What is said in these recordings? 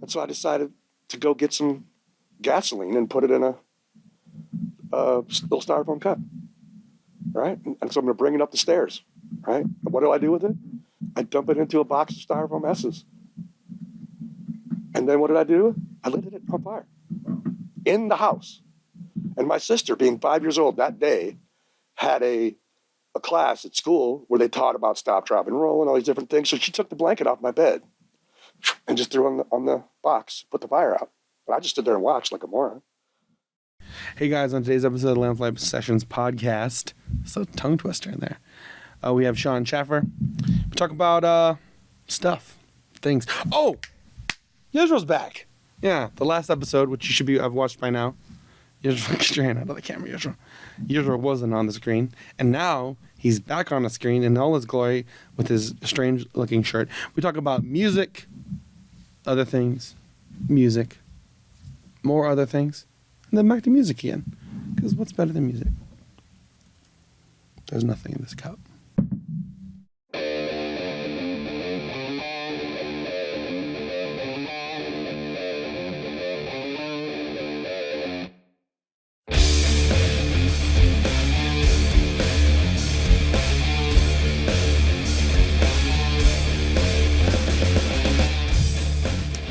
And so I decided to go get some gasoline and put it in a little styrofoam cup, right? And so I'm going to bring it up the stairs, right? And what do I do with it? I dump it into a box of styrofoam S's. And then what did I do? I lit it on fire in the house. And my sister, being 5 years old that day, had a class at school where they taught about stop, drop, and roll and all these different things. So she took the blanket off my bed and just threw it on the box, put the fire out. And I just stood there and watched like a moron. Hey guys, on today's episode of the Lamplight Sessions podcast, so tongue twister in there. We have Sean Shaffar. We talk about stuff, things. Oh, Yezreel's back. Yeah, the last episode, which you should have watched by now. Yezreel, get your hand out of the camera, Yezreel. Yezreel wasn't on the screen, and now he's back on the screen in all his glory with his strange-looking shirt. We talk about music, other things, music, more other things, and then back to music again. Because what's better than music? There's nothing in this cup.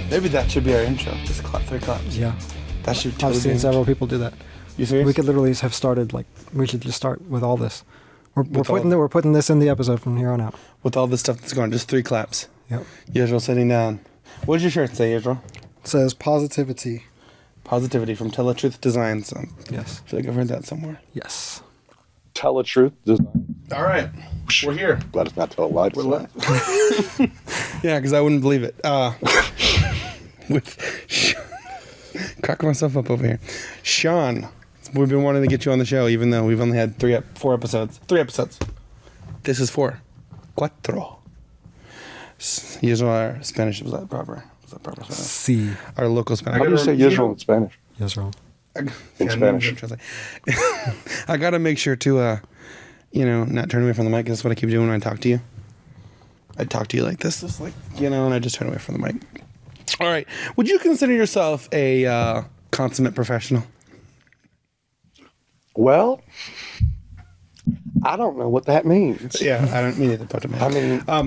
Maybe that should be our intro. Just clap 3 claps. Yeah. That should I've totally seen several people do that. You serious? We could literally have started, we should just start with all this. We're With putting this in the episode from here on out. With all this stuff that's going on, just 3 claps. Yep. Yezreel sitting down. What does your shirt say, Yezreel? It says positivity. Positivity from Tell the Truth Designs. Yes. I feel like I've heard that somewhere. Yes. Tell the truth, design. All right. We're here. Glad it's not tell a lie. Yeah, because I wouldn't believe it. Cracking myself up over here. Sean, we've been wanting to get you on the show, even though we've only had 4 episodes. 3 episodes. This is 4. Cuatro. Yezreel, our Spanish, was that proper? Spanish? C. Our local Spanish. How do you say Yezreel in Spanish? Yezreel. In Spanish. I got to make sure to, not turn away from the mic. That's what I keep doing when I talk to you. I talk to you like this, and I just turn away from the mic. All right. Would you consider yourself a consummate professional? Well, I don't know what that means. Yeah, I don't mean it. I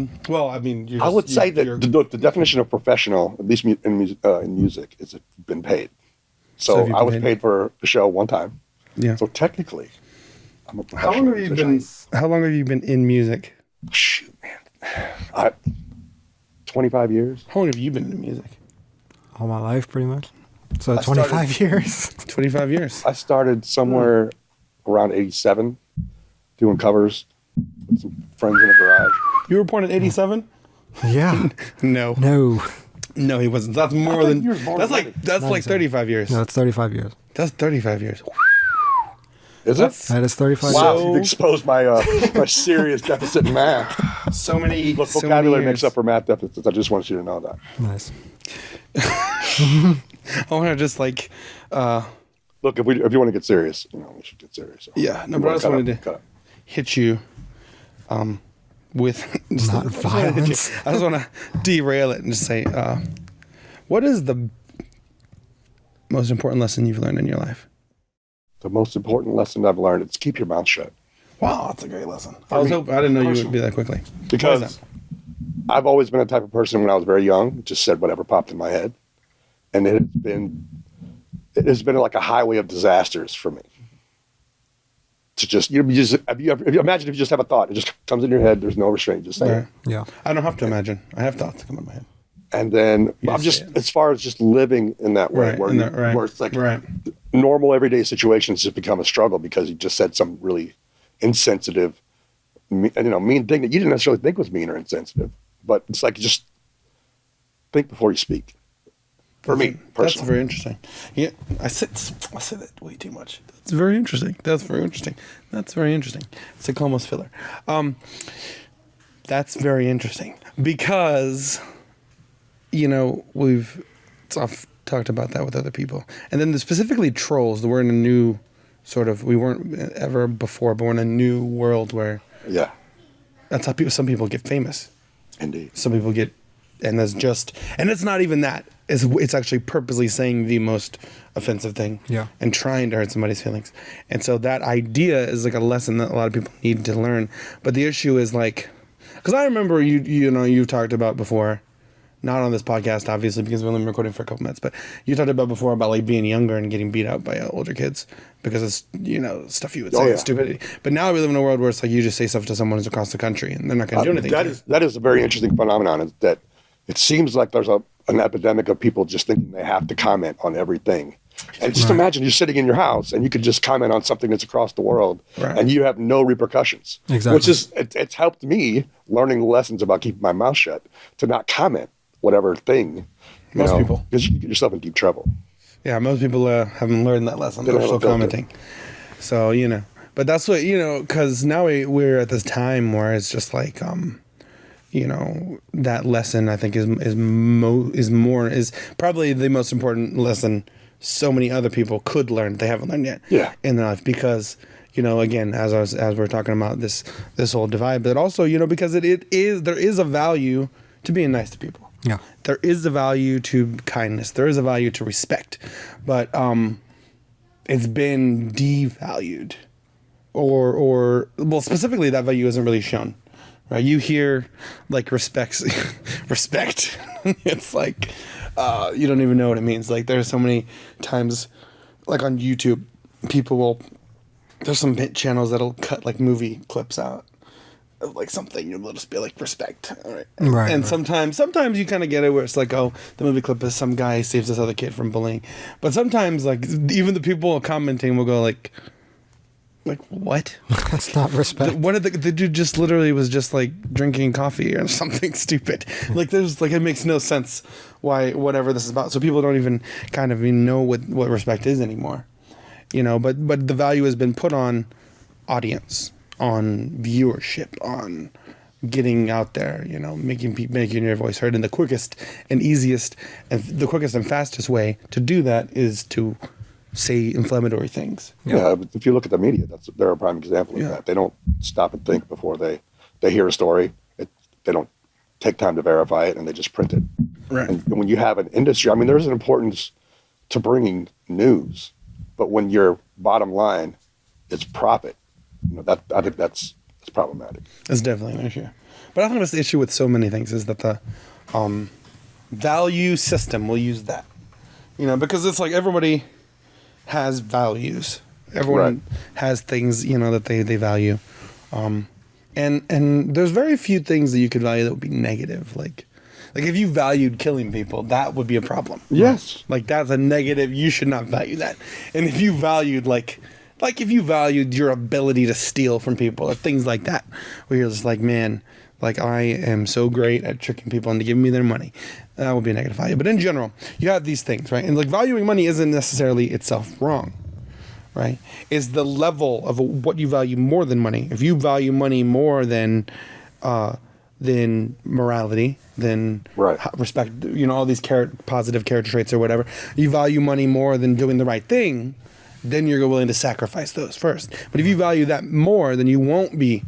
mean, I would say that the definition of professional, at least in music, is been paid. So I was paid for a show one time. Yeah. So technically, I'm a How long have you been in music? Shoot, man. 25 years. How long have you been in music? All my life, pretty much. So 25 years. 25 years. I started somewhere around 87 doing covers with some friends in a garage. You were born in 87? Yeah. No. No, he wasn't. That's more than. That's like 35 years. No, it's 35 years. That's 35 years. Is it? That is 35 Wow, years. you've exposed my my serious deficit in math. So many. Look, vocabulary makes up for math deficits. I just want you to know that. Nice. I want to just look, if you want to get serious, we should get serious. So yeah, no, but I just wanted to hit you with not violence. I just want to derail it and just say, what is the most important lesson you've learned in your life? The most important lesson I've learned is keep your mouth shut. Wow, that's a great lesson. I didn't know you would be that quickly. Because I've always been the type of person when I was very young, just said whatever popped in my head. And it has been like a highway of disasters for me. To just, imagine if you just have a thought, it just comes in your head, there's no restraint, just say it. Yeah. I don't have to imagine. I have thoughts that come in my head. And then I'm just, as far as just living in that way, where it's like normal everyday situations just become a struggle because you just said some really insensitive, mean thing that you didn't necessarily think was mean or insensitive. But it's like, just think before you speak. For me, personally. That's very interesting. Yeah, I say that way too much. That's very interesting. It's like almost filler. That's very interesting because, I've talked about that with other people. And then specifically trolls, we're in a new we weren't ever before, but we're in a new world where yeah, that's how some people get famous. Indeed. Some people get it's not even that. It's actually purposely saying the most offensive thing and trying to hurt somebody's feelings. And so that idea is like a lesson that a lot of people need to learn. But the issue is like, because I remember you've talked about before, not on this podcast, obviously, because we've only been recording for a couple minutes, but you talked about before about like being younger and getting beat up by older kids because it's, stuff you would say, stupidity. But now we live in a world where it's like you just say stuff to someone who's across the country and they're not going to do anything. That is a very interesting phenomenon, is that it seems like there's an epidemic of people just thinking they have to comment on everything. And just imagine you're sitting in your house and you could just comment on something that's across the world and you have no repercussions. Exactly. Which is, it's helped me learning lessons about keeping my mouth shut, to not comment whatever thing. Most people. Because you get yourself in deep trouble. Yeah, most people haven't learned that lesson. They're still commenting. So, but that's what, because now we're at this time where it's just like, that lesson I think is probably the most important lesson so many other people could learn they haven't learned yet in their life, because again, as we're talking about this whole divide, but also because there is a value to being nice to people. Yeah, there is a value to kindness, there is a value to respect, but it's been devalued, or specifically that value isn't really shown. Right, you hear like respect. It's like you don't even know what it means. Like there's so many times, like on YouTube, there's some channels that'll cut like movie clips out of like something. You'll just be like respect, all right? Right. And sometimes you kind of get it where it's like, oh, the movie clip is some guy saves this other kid from bullying, but sometimes like even the people commenting will go like what? That's not respect. What did the dude just literally was just like drinking coffee or something stupid? Like there's like, it makes no sense why whatever this is about. So people don't even kind of know what respect is anymore, but the value has been put on audience, on viewership, on getting out there, making your voice heard. And the quickest and fastest way to do that is to say inflammatory things. Yeah, but if you look at the media, they're a prime example of that. They don't stop and think before they hear a story. They don't take time to verify it, and they just print it. Right. And when you have an industry, there's an importance to bringing news, but when your bottom line is profit, I think that's problematic. It's definitely an issue. But I think that's the issue with so many things, is that the value system will use that. Because it's like everybody has values. Everyone has things, that they value. And there's very few things that you could value that would be negative. Like if you valued killing people, that would be a problem. Yes. Like that's a negative. You should not value that. And if you valued like if you valued your ability to steal from people or things like that, where you're just like, man, like I am so great at tricking people into giving me their money, that would be a negative value. But in general, you have these things, right? And like valuing money isn't necessarily itself wrong, right? It's the level of what you value more than money. If you value money more than morality, than respect, all these positive character traits or whatever, you value money more than doing the right thing, then you're willing to sacrifice those first. But if you value that more, then you won't be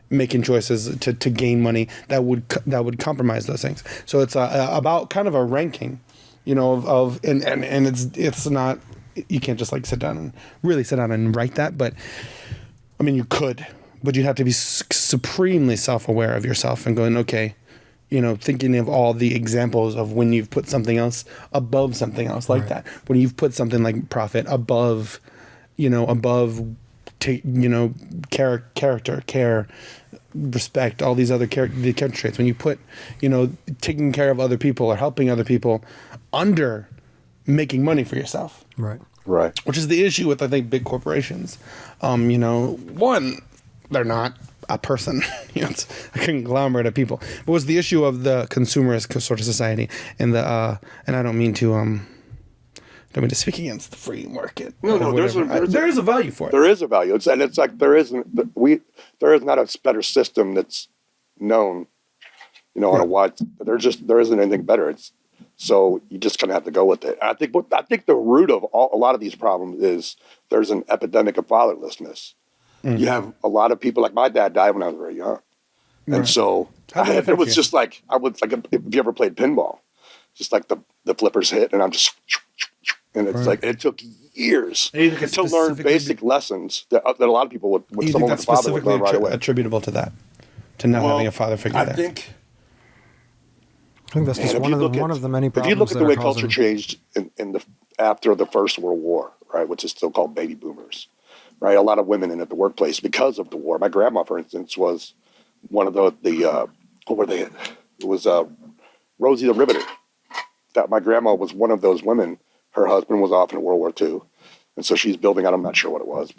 making choices to gain money that would compromise those things. So it's about kind of a ranking, and it's not, you can't just like sit down and write that, but you could, but you'd have to be supremely self-aware of yourself and going, okay, thinking of all the examples of when you've put something else above something else like that, when you've put something like profit above character, care, respect, all these other character traits. When you put, taking care of other people or helping other people under making money for yourself. Right. Which is the issue with, I think, big corporations. One, they're not a person. It's a conglomerate of people. But what's the issue of the consumerist sort of society and and I don't mean to speak against the free market. No, there is a value for it. There is a value. It's like there is not a better system that's known, on a wide. There isn't anything better. So you just kind of have to go with it. I think the root of a lot of these problems is there's an epidemic of fatherlessness. You have a lot of people, like my dad died when I was very young, And so it was just like, if you ever played pinball, just like the flippers hit and I'm just, and it's like, it took years to learn basic lessons that a lot of people would someone with a father would learn right away. Attributable to that, to not having a father figure there. I think that's just one of the many problems. If you look at the way culture changed after the First World War, right, which is still called baby boomers, right? A lot of women in at the workplace because of the war. My grandma, for instance, was one of the what were they? It was Rosie the Riveter. That my grandma was one of those women. Her husband was off in World War II, and so she's building out. I'm not sure what it was,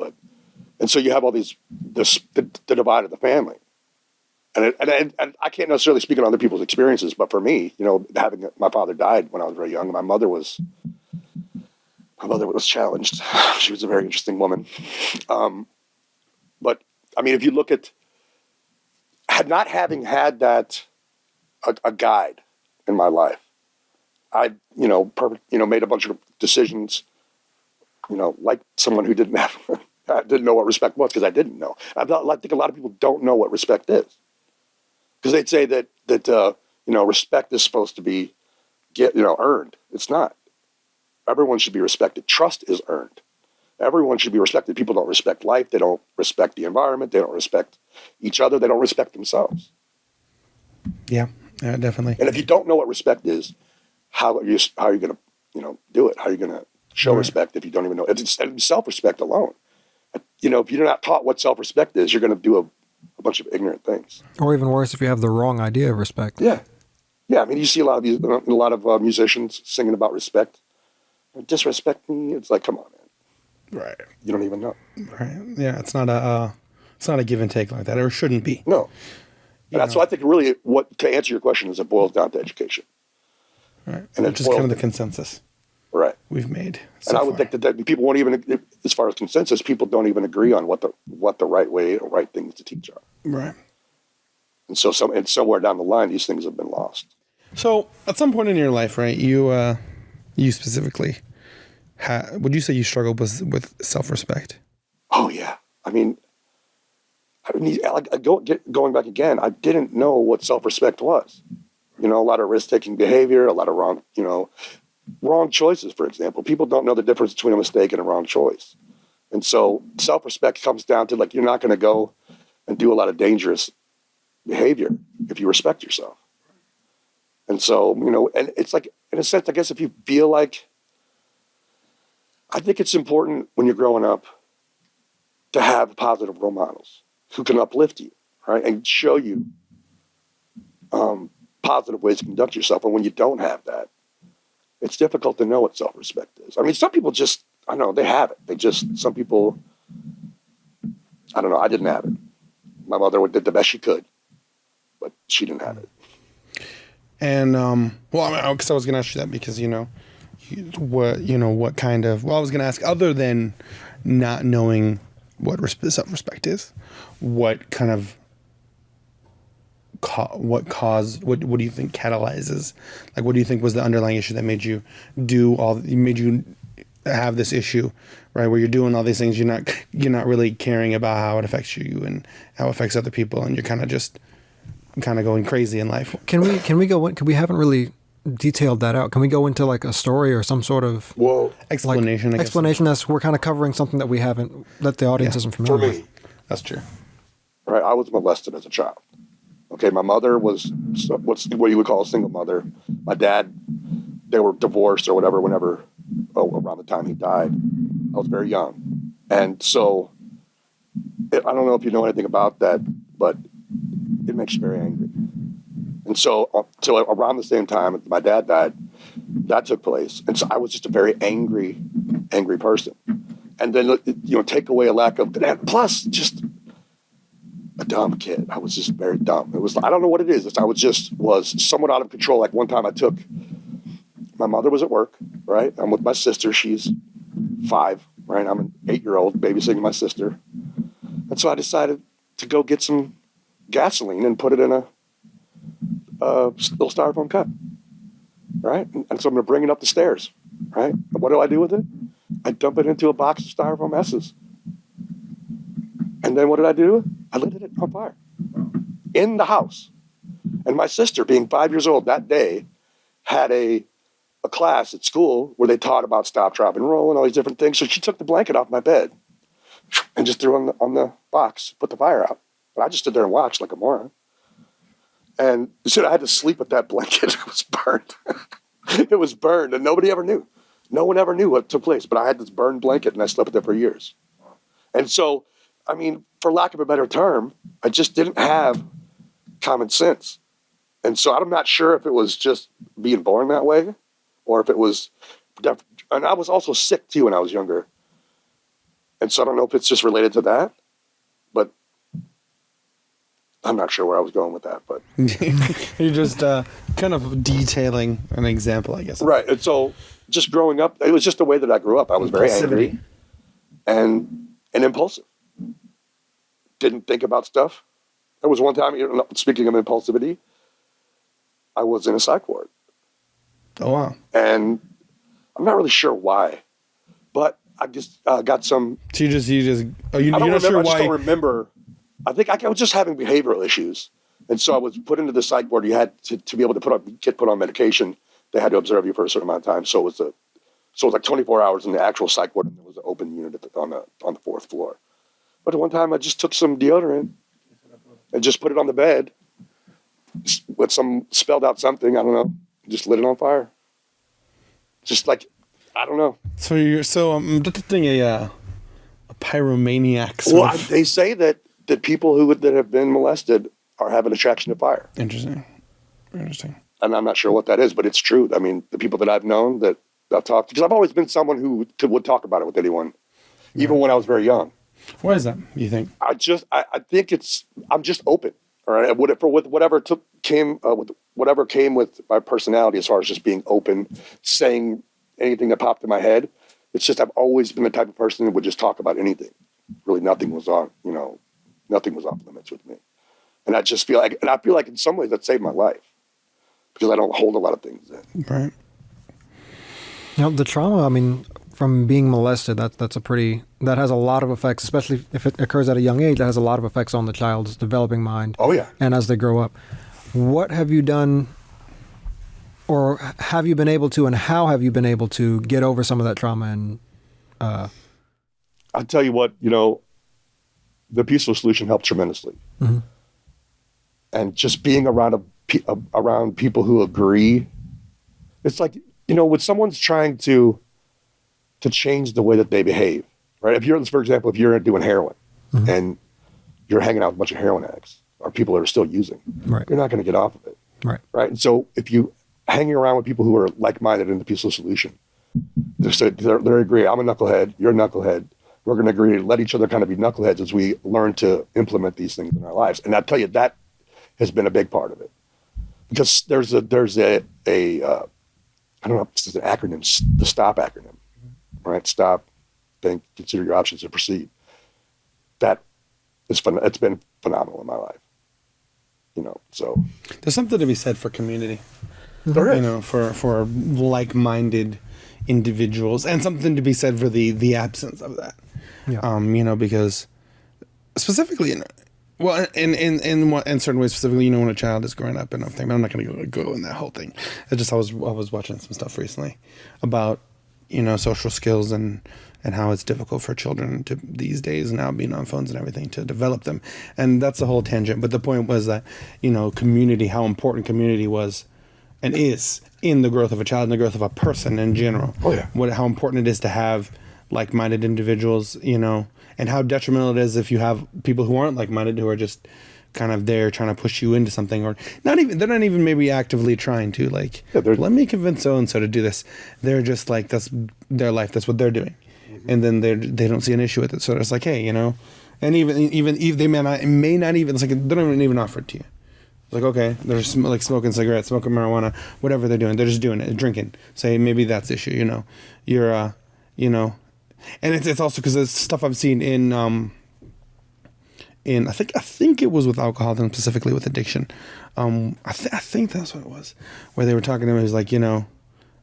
and so you have all the divide of the family, and I can't necessarily speak on other people's experiences, but for me, having my father died when I was very young, my mother was challenged. She was a very interesting woman, but I mean, if you look at not having had that a guide in my life. I, made a bunch of decisions, like someone who didn't know what respect was because I didn't know. I think a lot of people don't know what respect is because they'd say that respect is supposed to be earned. It's not. Everyone should be respected. Trust is earned. Everyone should be respected. People don't respect life. They don't respect the environment. They don't respect each other. They don't respect themselves. Yeah, definitely. And if you don't know what respect is, how are you going to, do it? How are you going to show respect if you don't even know? It's self-respect alone. If you're not taught what self-respect is, you're going to do a bunch of ignorant things. Or even worse, if you have the wrong idea of respect. Yeah. Yeah. I mean, you see a lot of musicians singing about respect. Disrespect me. It's like, come on, man. Right. You don't even know. Right. Yeah. It's not a give and take like that, or it shouldn't be. No. And that's why I think really to answer your question is it boils down to education. Right. And which is kind of the consensus we've made. And I would think that people won't even, as far as consensus, people don't even agree on what the right way or right things to teach are. Right. And so somewhere down the line, these things have been lost. So at some point in your life, right, you specifically, would you say you struggled with self-respect? Oh yeah. I mean, going back again, I didn't know what self-respect was. A lot of risk-taking behavior, a lot of wrong choices, for example. People don't know the difference between a mistake and a wrong choice. And so self-respect comes down to you're not going to go and do a lot of dangerous behavior if you respect yourself. And so, and it's like, in a sense, I guess if you feel like, I think it's important when you're growing up to have positive role models who can uplift you, right? And show you positive ways to conduct yourself. And when you don't have that, it's difficult to know what self-respect is. I mean, some people just, I don't know, they have it. Some people, I don't know, I didn't have it. My mother did the best she could, but she didn't have it. And, because I was going to ask you that because, what kind of, I was going to ask, other than not knowing what self-respect is, what kind of, what do you think catalyzes, what do you think was the underlying issue that made you have this issue, right? Where you're doing all these things, you're not really caring about how it affects you and how it affects other people. And you're kind of going crazy in life. Can we haven't really detailed that out. Can we go into a story or some sort of explanation? Explanation as we're kind of covering something that we haven't, that the audience isn't familiar with. That's true. Right. I was molested as a child. Okay. My mother was what you would call a single mother. My dad, they were divorced or whatever, around the time he died. I was very young. And so I don't know if you know anything about that, but it makes you very angry. And so around the same time my dad died, that took place. And so I was just a very angry person. And then, take away a lack of, plus just a dumb kid. I was just very dumb. It was, I don't know what it is. I was somewhat out of control. Like one time my mother was at work, right? I'm with my sister. She's 5, right? I'm an 8-year-old babysitting my sister. And so I decided to go get some gasoline and put it in a little styrofoam cup, right? And so I'm going to bring it up the stairs, right? And what do I do with it? I dump it into a box of styrofoam S's. And then what did I do? I lit it on fire. in the house. And my sister, being 5 years old that day, had a class at school where they taught about stop, drop, and roll and all these different things. So she took the blanket off my bed and just threw it on the box, put the fire out. And I just stood there and watched like a moron. And so I had to sleep with that blanket. It was burned. It was burned, and nobody ever knew. No one ever knew what took place, but I had this burned blanket, and I slept with it for years. And so, I mean, for lack of a better term, I just didn't have common sense. And so I'm not sure if it was just being born that way or if it was, and I was also sick too when I was younger. And so I don't know if it's just related to that, but I'm not sure where I was going with that, but. You're just kind of detailing an example, I guess. Right. And so just growing up, it was just the way that I grew up. I was very angry and impulsive. Didn't think about stuff. There was one time, speaking of impulsivity, I was in a psych ward. Oh, wow. And I'm not really sure why, but I just got some. So you're not sure why? I just don't remember. I think I was just having behavioral issues. And so I was put into the psych ward. You had to be able to get put on medication. They had to observe you for a certain amount of time. So it was like 24 hours in the actual psych ward, and there was an open unit on the fourth floor. But at one time, I just took some deodorant and just put it on the bed with spelled out something. I don't know. Just lit it on fire. Just like, I don't know. So I'm detecting a pyromaniac. They say that people that have been molested have an attraction to fire. Interesting. And I'm not sure what that is, but it's true. I mean, the people that I've known that I've talked to, because I've always been someone who would talk about it with anyone, even when I was very young. Why is that, you think? I think I'm just open. All right. With whatever came with my personality, as far as just being open, saying anything that popped in my head. It's just, I've always been the type of person that would just talk about anything. Really, nothing was off limits with me. And I just feel like in some ways that saved my life because I don't hold a lot of things in. Right. The trauma, I mean, from being molested, that has a lot of effects, especially if it occurs at a young age. That has a lot of effects on the child's developing mind. Oh, yeah. And as they grow up. What have you done, or have you been able to, and how have you been able to get over some of that trauma? And I'll tell you what, the Peaceful Solution helped tremendously. Mm-hmm. And just being around people who agree, it's like, when someone's trying to change the way that they behave, right? For example, if you're doing heroin mm-hmm. and you're hanging out with a bunch of heroin addicts or people that are still using, right. You're not going to get off of it. Right. Right. And so if you hanging around with people who are like-minded in the Peaceful Solution, they agree, I'm a knucklehead, you're a knucklehead. We're going to agree to let each other kind of be knuckleheads as we learn to implement these things in our lives. And I tell you, that has been a big part of it. Because there's a I don't know if this is an acronym, the STOP acronym, right? Stop, think, consider your options, and proceed. That is fun. It's been phenomenal in my life. So there's something to be said for community. There is. For like-minded individuals, and something to be said for the absence of that. Yeah. Because specifically, in certain ways, specifically, when a child is growing up and everything. I'm not going to go in that whole thing. It's just I was watching some stuff recently about social skills and how it's difficult for children to these days now being on phones and everything to develop them, and that's the whole tangent. But the point was that community, how important community was and is in the growth of a child and the growth of a person in general. Oh yeah. How important it is to have like-minded individuals, and how detrimental it is if you have people who aren't like-minded, who are just kind of there trying to push you into something, or they're not even maybe actively trying to let me convince so-and-so to do this. They're just like, that's their life. That's what they're doing. Mm-hmm. And then they don't see an issue with it. So it's like, hey, and even if they may not even, it's like, they don't even offer it to you. It's like, okay, they're like smoking cigarettes, smoking marijuana, whatever they're doing. They're just doing it, drinking. Say maybe that's the issue, you're, and it's also because it's stuff I've seen in I think it was with alcoholism, specifically with addiction. I think that's what it was, where they were talking to me. It was like,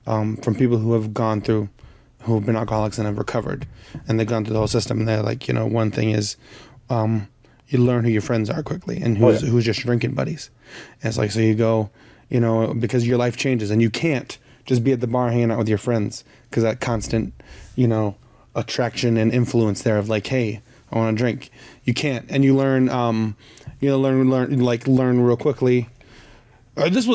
from people who have been alcoholics and have recovered, and they've gone through the whole system. And they're like, one thing is, you learn who your friends are quickly and who's just drinking buddies. And it's like, so you go, you know, because your life changes and you can't just be at the bar hanging out with your friends because that constant, you know, attraction and influence there of like, hey, I want to drink. You can't, and you learn, learn real quickly. This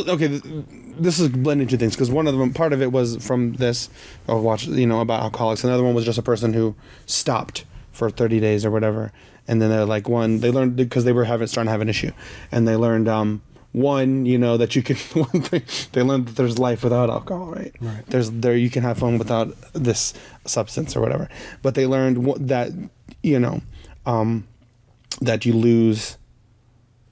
is blending two things because one of them, part of it was from this, I'll watch, you know, about alcoholics. Another one was just a person who stopped for 30 days or whatever, and then they're like they learned because they were starting to have an issue, and they learned one, you know, that you can. One thing they learned that there's life without alcohol, right? Right. You can have fun without this substance or whatever, but they learned that, you know, that you lose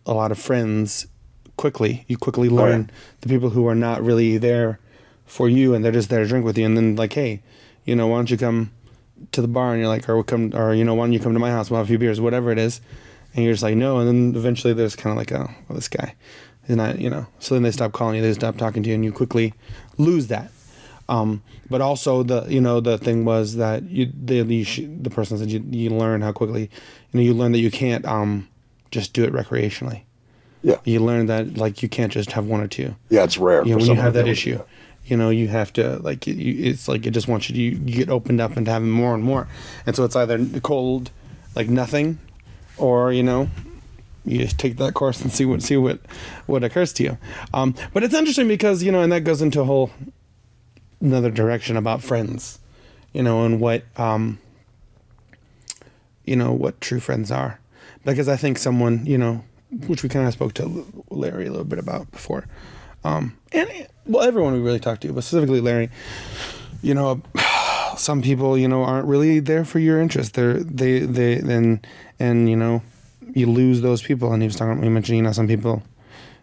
a lot of friends quickly. You quickly learn the people who are not really there for you, and they're just there to drink with you. And then like, hey, you know, why don't you come to the bar? And you're like, or you know, why don't you come to my house? We'll have a few beers, whatever it is. And you're just like, no. And then eventually there's kind of like, oh, well, this guy is not, you know. So then they stop calling you, they stop talking to you, and you quickly lose that. But also the thing was that the person said you learn how quickly, you know, you learn that you can't just do it recreationally. Yeah. You learn that like you can't just have one or two. Yeah, it's rare. You know, when you have that issue, you know, you have to like it's like it just wants you get opened up into having more and more, and so it's either cold, like nothing, or you know, you just take that course and see what occurs to you. But it's interesting because, you know, and that goes into a whole another direction about friends, you know, and what you know, what true friends are, because I think someone, you know, which we kind of spoke to Larry a little bit about before, and well, everyone we really talked to, but specifically Larry, you know, some people, you know, aren't really there for your interest. And you know, you lose those people. And he mentioned, you know, some people,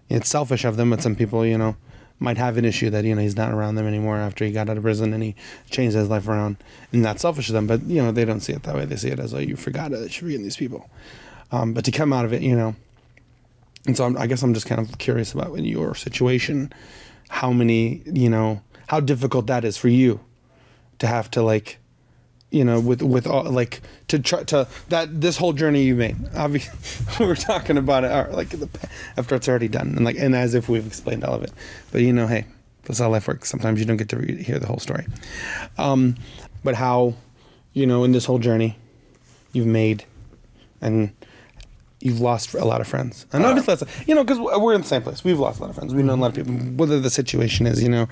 it's selfish of them, but some people, you know, might have an issue that, you know, he's not around them anymore after he got out of prison and he changed his life around, and that's selfish of them. But, you know, they don't see it that way. They see it as, like, you forgot that you're forgetting these people. But to come out of it, you know, and so I guess I'm just kind of curious about in your situation, how many, you know, how difficult that is for you to have to, like, you know, with all, like, to try to, that this whole journey you made, obviously we're talking about it like after it's already done, and like, and as if we've explained all of it, but you know, hey, that's how life works. Sometimes you don't get to hear the whole story. But how, you know, in this whole journey you've made, and you've lost a lot of friends. And obviously that's, you know, because we're in the same place. We've lost a lot of friends. We know a lot of people, whether the situation is, you know,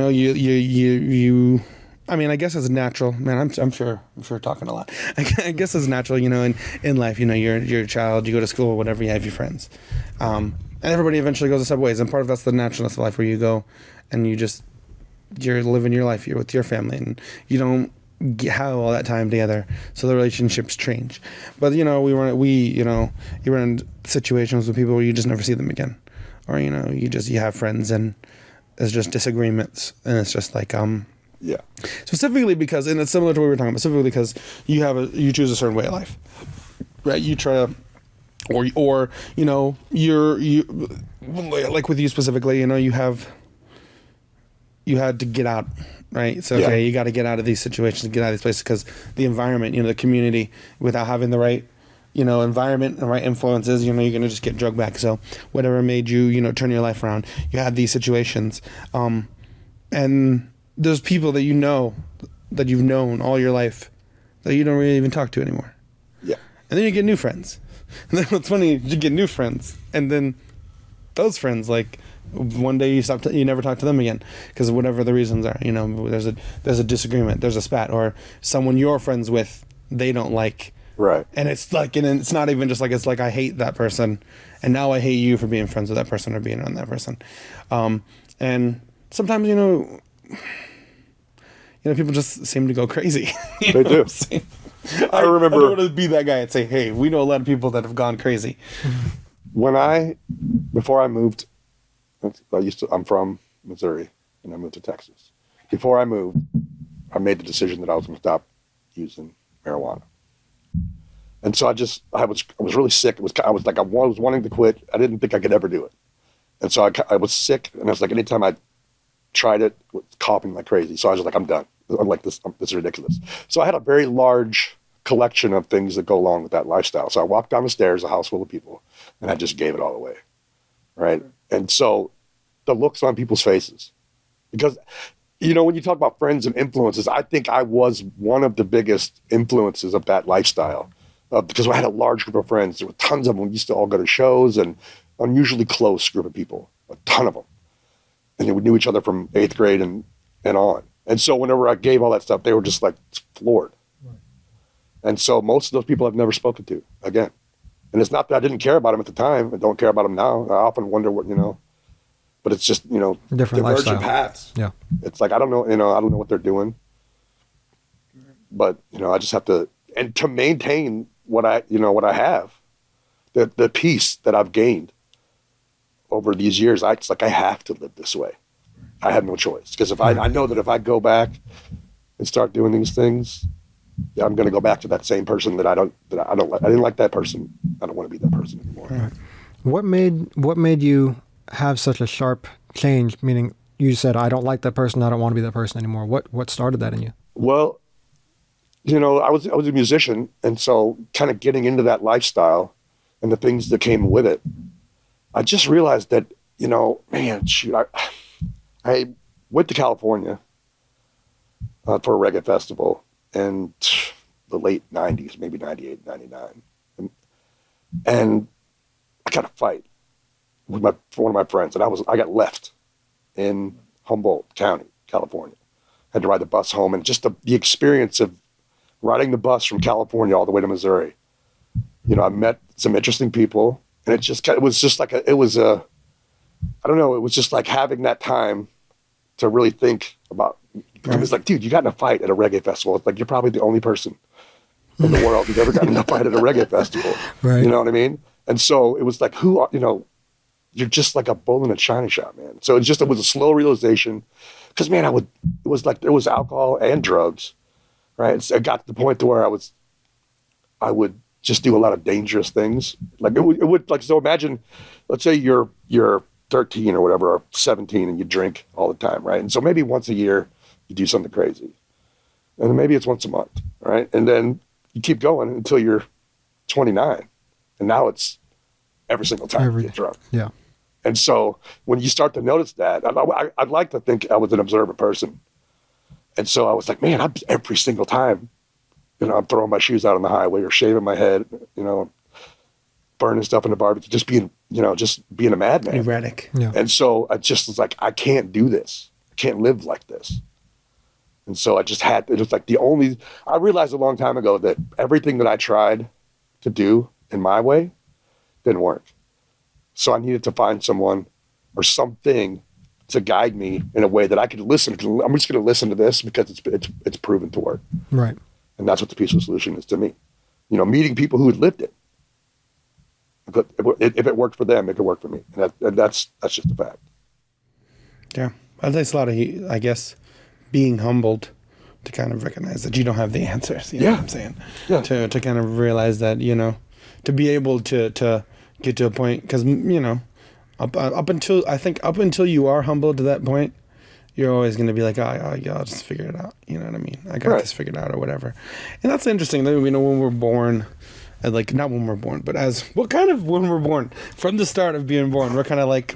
you I mean, I guess it's natural, man. I'm sure talking a lot. I guess it's natural, you know, in life, you know, you're a child, you go to school, whatever, you have your friends. And everybody eventually goes their separate ways. And part of that's the naturalness of life, where you go and you're living your life, you're with your family, and you don't have all that time together. So the relationships change. But, you know, you run in situations with people where you just never see them again. Or, you know, you have friends and there's just disagreements, and it's just like, yeah. Specifically because, and it's similar to what we were talking about, specifically because you choose a certain way of life, right? You try to, or you know, you like with you specifically, you know, you had to get out, right? So okay, you got to get out of these situations, get out of these places, because the environment, you know, the community, without having the right, you know, environment and right influences, you know, you're gonna just get drugged back. So whatever made you, you know, turn your life around, you had these situations, and those people that you know, that you've known all your life, that you don't really even talk to anymore. Yeah. And then you get new friends. And then what's funny, you get new friends, and then those friends, like, one day you never talk to them again because of whatever the reasons are. You know, there's a disagreement, there's a spat, or someone you're friends with they don't like. Right. And it's like, and it's not even just like, it's like, I hate that person, and now I hate you for being friends with that person or being around that person. And sometimes, you know, people just seem to go crazy. They do. I remember. I don't want to be that guy and say, hey, we know a lot of people that have gone crazy. Before I moved, I'm from Missouri, and I moved to Texas. Before I moved, I made the decision that I was going to stop using marijuana. And so I was really sick. I was wanting to quit. I didn't think I could ever do it. And so I was sick, and I was like, anytime I tried it, was coughing like crazy. So I was like, I'm done. I'm like, this is ridiculous. So I had a very large collection of things that go along with that lifestyle. So I walked down the stairs, a house full of people, and I just gave it all away, right? And so the looks on people's faces, because, you know, when you talk about friends and influences, I think I was one of the biggest influences of that lifestyle, because I had a large group of friends. There were tons of them. We used to all go to shows, and unusually close group of people, a ton of them. And we knew each other from 8th grade and on. And so whenever I gave all that stuff, they were just like floored. Right. And so most of those people I've never spoken to again. And it's not that I didn't care about them at the time. I don't care about them now. I often wonder what, you know, but it's just, you know, different lifestyle paths. Yeah. It's like, I don't know, you know, I don't know what they're doing, but, you know, I just have to, and to maintain what I have, the peace that I've gained over these years, it's like I have to live this way. I have no choice, because if I know that if I go back and start doing these things, I'm going to go back to that same person that I didn't like that person. I don't want to be that person anymore. Right. What made you have such a sharp change? Meaning, you said, I don't like that person. I don't want to be that person anymore. What started that in you? Well, you know, I was a musician, and so kind of getting into that lifestyle and the things that came with it, I just realized that, you know, man, shoot, I went to California for a reggae festival in the late 90s, maybe 98, 99. And I got a fight with one of my friends, and I got left in Humboldt County, California. Had to ride the bus home, and just the experience of riding the bus from California all the way to Missouri. You know, I met some interesting people, and it was just like it was just like having that time to really think about. It was like, dude, you got in a fight at a reggae festival. It's like, you're probably the only person in the world who's ever gotten in a fight at a reggae festival. Right. You know what I mean? And so it was like, you're just like a bull in a china shop, man. So it was a slow realization, because, man, it was like there was alcohol and drugs, right? So it got to the point to where I would just do a lot of dangerous things. Like it would like, so imagine, let's say you're 13 or whatever, or 17, and you drink all the time, right? And so maybe once a year you do something crazy, and then maybe it's once a month, right? And then you keep going until you're 29, and now it's every single time you get drunk. Yeah. And so when you start to notice that, I'd like to think I was an observant person, and so I was like, man, every single time, you know, I'm throwing my shoes out on the highway or shaving my head, you know, burning stuff in the barbecue, just being a madman. Erratic. Yeah. And so I just was like, I can't do this. I can't live like this. And so I realized a long time ago that everything that I tried to do in my way didn't work. So I needed to find someone or something to guide me in a way that I could listen to. I'm just going to listen to this because it's proven to work. Right. And that's what the peaceful solution is to me. You know, meeting people who had lived it. If it worked for them, it could work for me. And that's just a fact. Yeah. It takes a lot of, I guess, being humbled to kind of recognize that you don't have the answers. You know what I'm saying? Yeah. To kind of realize that, you know, to be able to get to a point, because, you know, up until you are humbled to that point, you're always going to be like, I'll just figure it out. You know what I mean? I got this figured out or whatever. And that's interesting. That, you know, when we're born, like, not when we're born, but when we're born, from the start of being born, we're kind of like,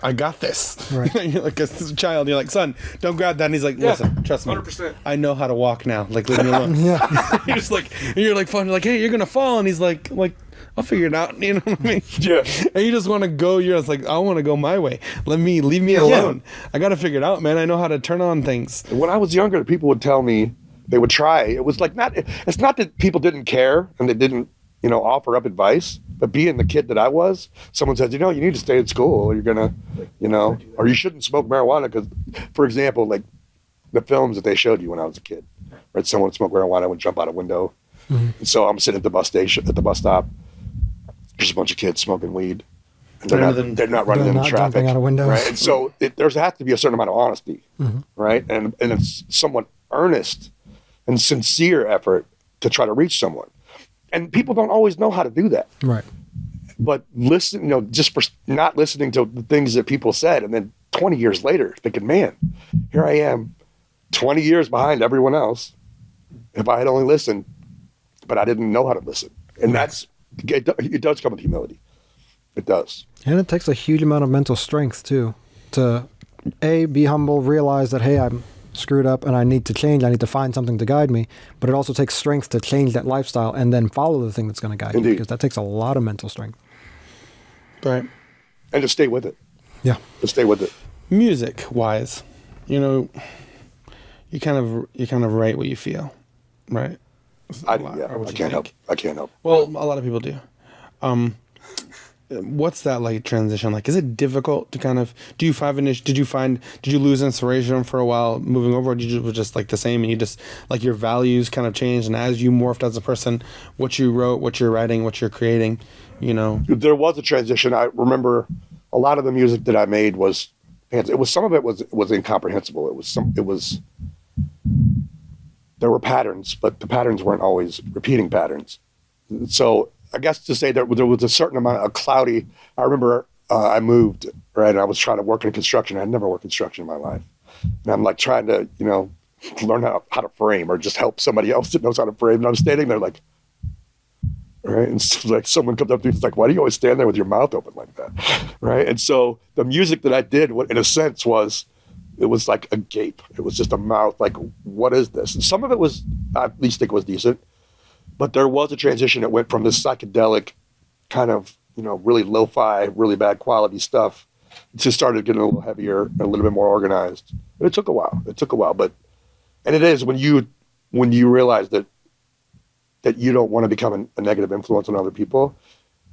I got this. Right. You're like a child. You're like, son, don't grab that. And he's like, listen, trust me. 100%. I know how to walk now. Like, leave me alone. Yeah. you're like fun. You're like, hey, you're going to fall. And he's like, I'll figure it out. You know what I mean? Yeah. And you just want to go. You're just like, I want to go my way. Leave me alone. I got to figure it out, man. I know how to turn on things. When I was younger, people would tell me they would try. It was like, it's not that people didn't care and they didn't, you know, offer up advice, but being the kid that I was, someone says, you know, you need to stay at school or you're going to, you know, or you shouldn't smoke marijuana. Because, for example, like the films that they showed you when I was a kid, right? Someone would smoke marijuana, would jump out a window. Mm-hmm. And so I'm sitting at the bus stop. There's a bunch of kids smoking weed. And they're not running into traffic. Jumping out of windows. Right? And so there has to be a certain amount of honesty, mm-hmm. right? And it's somewhat earnest and sincere effort to try to reach someone. And people don't always know how to do that. Right. But listen, you know, just for not listening to the things that people said, and then 20 years later, thinking, man, here I am, 20 years behind everyone else. If I had only listened, but I didn't know how to listen. And it does come with humility. It does. And it takes a huge amount of mental strength too, to be humble, realize that, hey, I'm screwed up and I need to change. I need to find something to guide me. But it also takes strength to change that lifestyle and then follow the thing that's going to guide you, because that takes a lot of mental strength. Right. And to stay with it. Yeah. To stay with it. Music wise, you kind of write what you feel, right? I can't help. Well, a lot of people do. What's that like transition like? Is it difficult to kind of, did you lose inspiration for a while moving over, or did you was just like the same and you just like your values kind of changed, and as you morphed as a person, what you wrote, what you're writing, what you're creating, There was a transition. I remember a lot of the music that I made some of it was incomprehensible. There were patterns, but the patterns weren't always repeating patterns. So I guess to say that there was a certain amount of cloudy. I remember I moved, right, and I was trying to work in construction. I'd never worked construction in my life. And I'm like trying to, learn how to frame or just help somebody else that knows how to frame. And I'm standing there like, right, and so like someone comes up to me, it's like, why do you always stand there with your mouth open like that, right? And so the music that I did, in a sense, it was like a gape. It was just a mouth, like, what is this? And some of it was, I at least think, was decent. But there was a transition that went from this psychedelic kind of, really lo-fi, really bad quality stuff to started getting a little heavier and a little bit more organized. And it took a while. But it is when you realize that you don't want to become a negative influence on other people,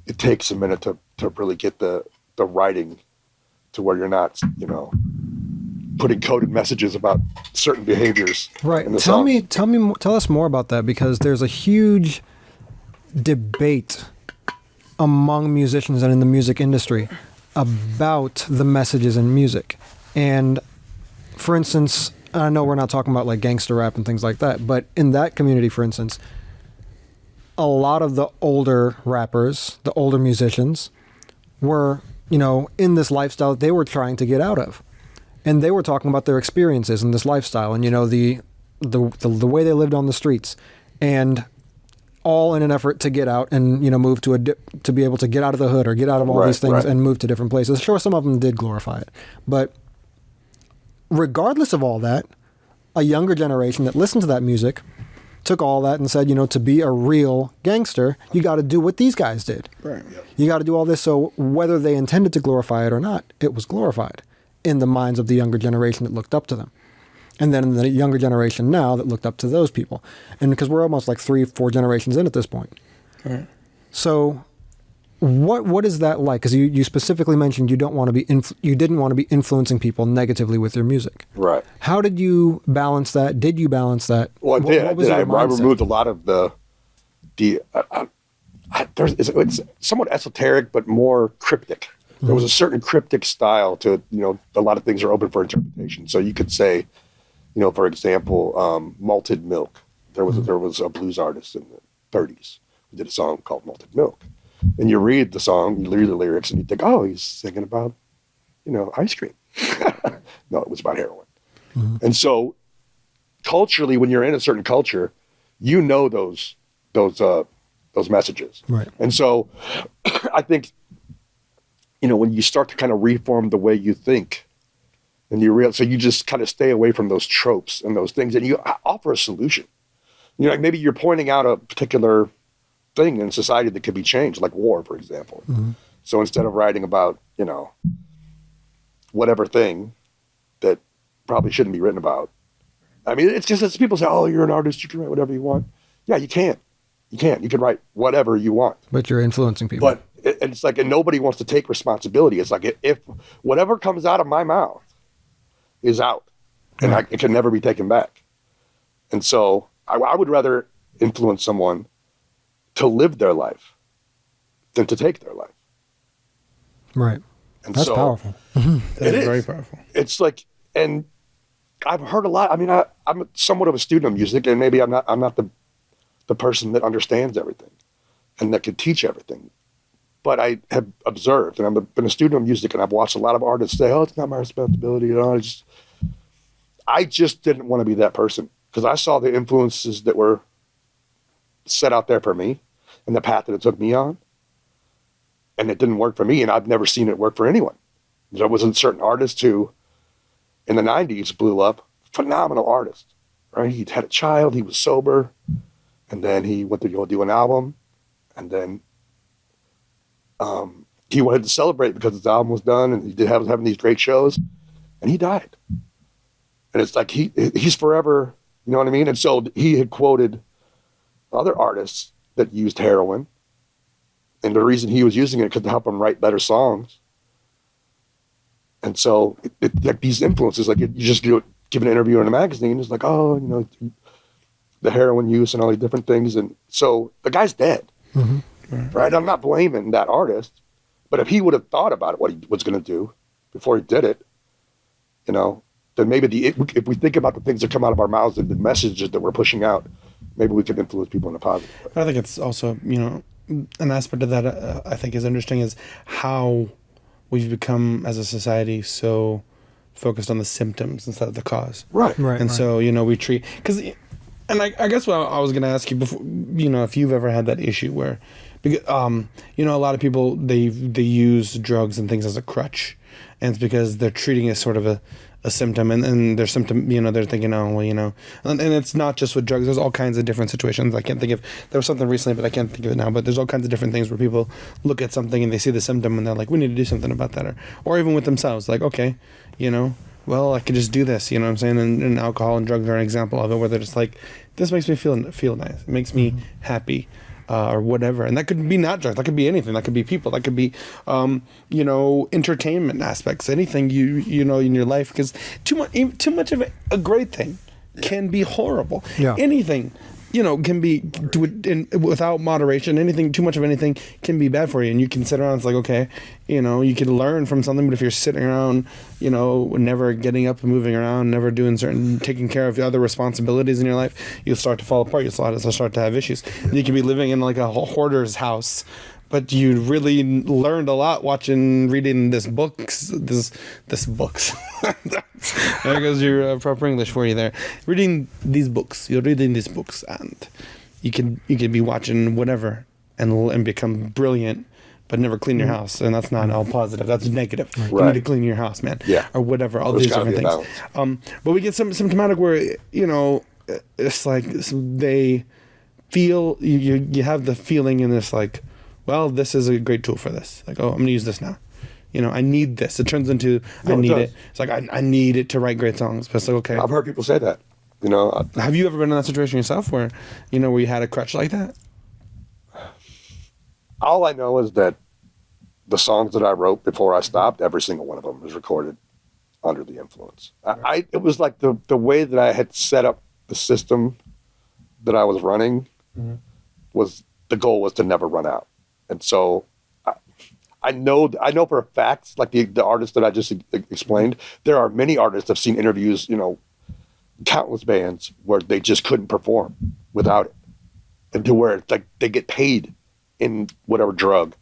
it takes a minute to really get the writing to where you're not, putting coded messages about certain behaviors. Right. Tell us more about that, because there's a huge debate among musicians and in the music industry about the messages in music. And for instance, I know we're not talking about like gangster rap and things like that, but in that community, for instance, a lot of the older rappers, the older musicians were, in this lifestyle that they were trying to get out of. And they were talking about their experiences in this lifestyle and, the way they lived on the streets, and all in an effort to get out and, move to be able to get out of the hood or get out of all these things and move to different places. Sure, some of them did glorify it. But regardless of all that, a younger generation that listened to that music took all that and said, to be a real gangster, you got to do what these guys did. Right. You got to do all this. So whether they intended to glorify it or not, it was glorified in the minds of the younger generation that looked up to them. And then in the younger generation now that looked up to those people. And because we're almost like 3-4 generations in at this point. Right. So what is that like? Because you specifically mentioned you didn't want to be influencing people negatively with your music. Right. How did you balance that? Did you balance that? Well, I did. I removed a lot of it's somewhat esoteric, but more cryptic. There was a certain cryptic style to, a lot of things are open for interpretation. So you could say, for example, malted milk. There was a blues artist in the 1930s who did a song called Malted Milk. And you read the song, you read the lyrics, and you think, oh, he's singing about, ice cream. No, it was about heroin. Mm-hmm. And so culturally, when you're in a certain culture, those messages. Right. And so I think, when you start to kind of reform the way you think, and so you just kind of stay away from those tropes and those things, and you offer a solution. Like maybe you're pointing out a particular thing in society that could be changed, like war, for example. Mm-hmm. So instead of writing about, whatever thing that probably shouldn't be written about, I mean, it's just as people say, oh, you're an artist, you can write whatever you want. Yeah, you can't. You can write whatever you want. But you're influencing people. But it's like, and nobody wants to take responsibility. It's like, if whatever comes out of my mouth is out, and it can never be taken back. And so I would rather influence someone to live their life than to take their life. Right. And that's powerful. That is very powerful. It's like, and I've heard a lot. I mean, I'm somewhat of a student of music, and maybe I'm not the person that understands everything and that can teach everything. But I have observed, and I've been a student of music, and I've watched a lot of artists say, oh, it's not my responsibility. I just didn't want to be that person, because I saw the influences that were set out there for me and the path that it took me on. And it didn't work for me, and I've never seen it work for anyone. There was a certain artist who, in the 90s, blew up, phenomenal artist, right? He'd had a child, he was sober, and then he went to go do an album, and then he wanted to celebrate because his album was done, and he did having these great shows, and he died. And it's like he's forever, you know what I mean? And so he had quoted other artists that used heroin, and the reason he was using it was to help him write better songs. And so like these influences, like you just give an interview in a magazine, it's like, oh, you know, the heroin use and all these different things. And so the guy's dead, right? I'm not blaming that artist, but if he would have thought about it, what he was going to do before he did it, you know, then maybe if we think about the things that come out of our mouths and the messages that we're pushing out, maybe we can influence people in a positive way. I think it's also, you know, an aspect of that I think is interesting is how we've become as a society so focused on the symptoms instead of the cause. Right. And so, you know, we treat, because, and I guess what I was going to ask you before, you know, if you've ever had that issue where, because, you know, a lot of people, they use drugs and things as a crutch, and it's because they're treating it as sort of a symptom, and their symptom, you know, they're thinking, oh, well, you know, and it's not just with drugs. There's all kinds of different situations. I can't think of, there was something recently, but I can't think of it now, but there's all kinds of different things where people look at something and they see the symptom and they're like, we need to do something about that, or even with themselves, like, okay, you know, well, I could just do this, you know what I'm saying? And alcohol and drugs are an example of it, where they're just like, this makes me feel nice. It makes me happy. Or whatever, and that could be not drugs. That could be anything. That could be people. That could be, you know, entertainment aspects. Anything you know in your life, because too much of a great thing can be horrible. Yeah. Anything, you know, can be without moderation. Anything, too much of anything can be bad for you. And you can sit around. It's like, okay, you know, you can learn from something, but if you're sitting around, you know, never getting up and moving around, never doing taking care of the other responsibilities in your life, you'll start to fall apart. You'll start to have issues. You can be living in like a hoarder's house, but you really learned a lot reading this books. There goes your proper English for you there. Reading these books. You're reading these books, and you can be watching whatever and become brilliant, but never clean your house. And that's not all positive. That's negative. Right. You need to clean your house, man. Yeah. Or whatever. All these different things. But we get symptomatic where, you know, it's like they feel, you have the feeling in this like, well, this is a great tool for this. Like, oh, I'm going to use this now. You know, I need this. It turns into, I need it. It's like, I need it to write great songs. But it's like, okay. I've heard people say that, you know. Have you ever been in that situation yourself where, you know, where you had a crutch like that? All I know is that the songs that I wrote before I stopped, every single one of them was recorded under the influence. It was like the way that I had set up the system that I was running was, the goal was to never run out. And so I know for a fact, like the artist that I just explained, there are many artists I've seen interviews, you know, countless bands where they just couldn't perform without it. And to where it's like they get paid in whatever drug,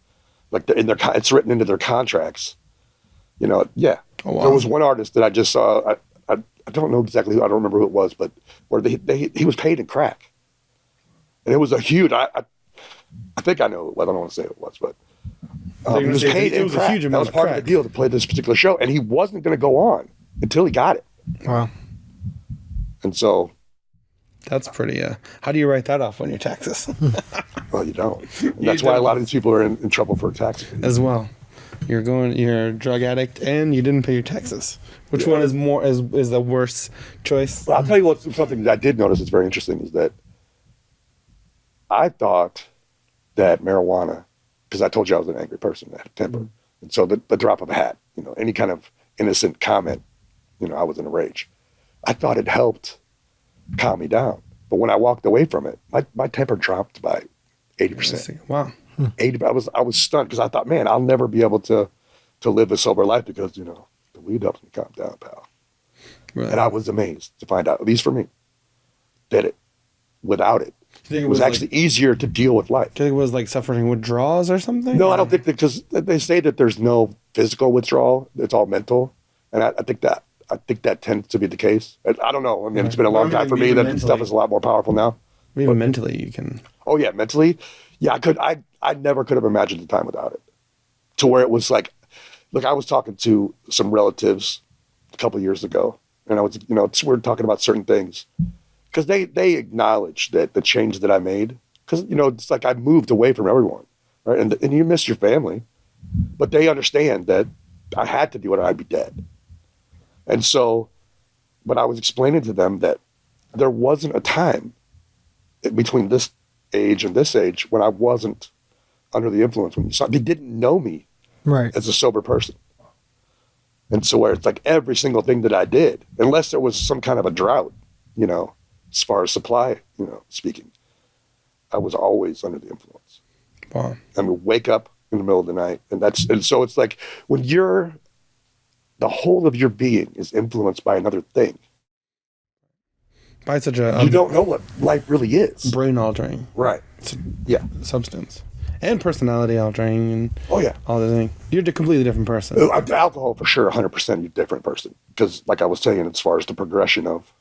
like it's written into their contracts, you know. Yeah. Oh, wow. There was one artist that I just saw. I don't know exactly I don't remember who it was, but where he was paid in crack, and it was a huge. I think I know who it was. I don't want to say who it was, but he was paid in crack. A huge amount. That was part of the deal to play this particular show, and he wasn't going to go on until he got it. Wow. And so. That's pretty, how do you write that off on your taxes? Well, you don't. That's why a lot of these people are in trouble for taxes. As well. You're a drug addict and you didn't pay your taxes. Which one is the worst choice? Well, I'll tell you something that I did notice that's very interesting is that I thought that marijuana, because I told you I was an angry person, I had a temper. And so the drop of a hat, you know, any kind of innocent comment, you know, I was in a rage. I thought it helped calm me down. But when I walked away from it, my temper dropped by 80%. Wow. 80. I was stunned because I thought, man, I'll never be able to live a sober life because, you know, the weed helps me calm down, pal. Right. And I was amazed to find out, at least for me, that without it, it was actually easier to deal with life. Do you think it was like suffering withdrawals or something? No, I don't think that, because they say that there's no physical withdrawal. It's all mental. And I think that tends to be the case. I don't know. I mean, it's been a long time for me that stuff is a lot more powerful now. Even mentally, you can. Oh yeah, mentally, yeah. I never could have imagined the time without it. To where it was like, look, I was talking to some relatives a couple of years ago, and I was, we're talking about certain things because they acknowledge that the change that I made, because it's like I moved away from everyone, right? And you miss your family, but they understand that I had to do it or I'd be dead. And so, but I was explaining to them that there wasn't a time between this age and this age when I wasn't under the influence. When they didn't know me as a sober person. And so where it's like every single thing that I did, unless there was some kind of a drought, as far as supply, speaking, I was always under the influence. Wow. I mean, wake up in the middle of the night. And so it's like when the whole of your being is influenced by another thing. By such you don't know what life really is. Brain altering. Right. Yeah. Substance. And personality altering and all the things. You're a completely different person. Alcohol, for sure, 100% you're a different person. Because like I was saying, as far as the progression of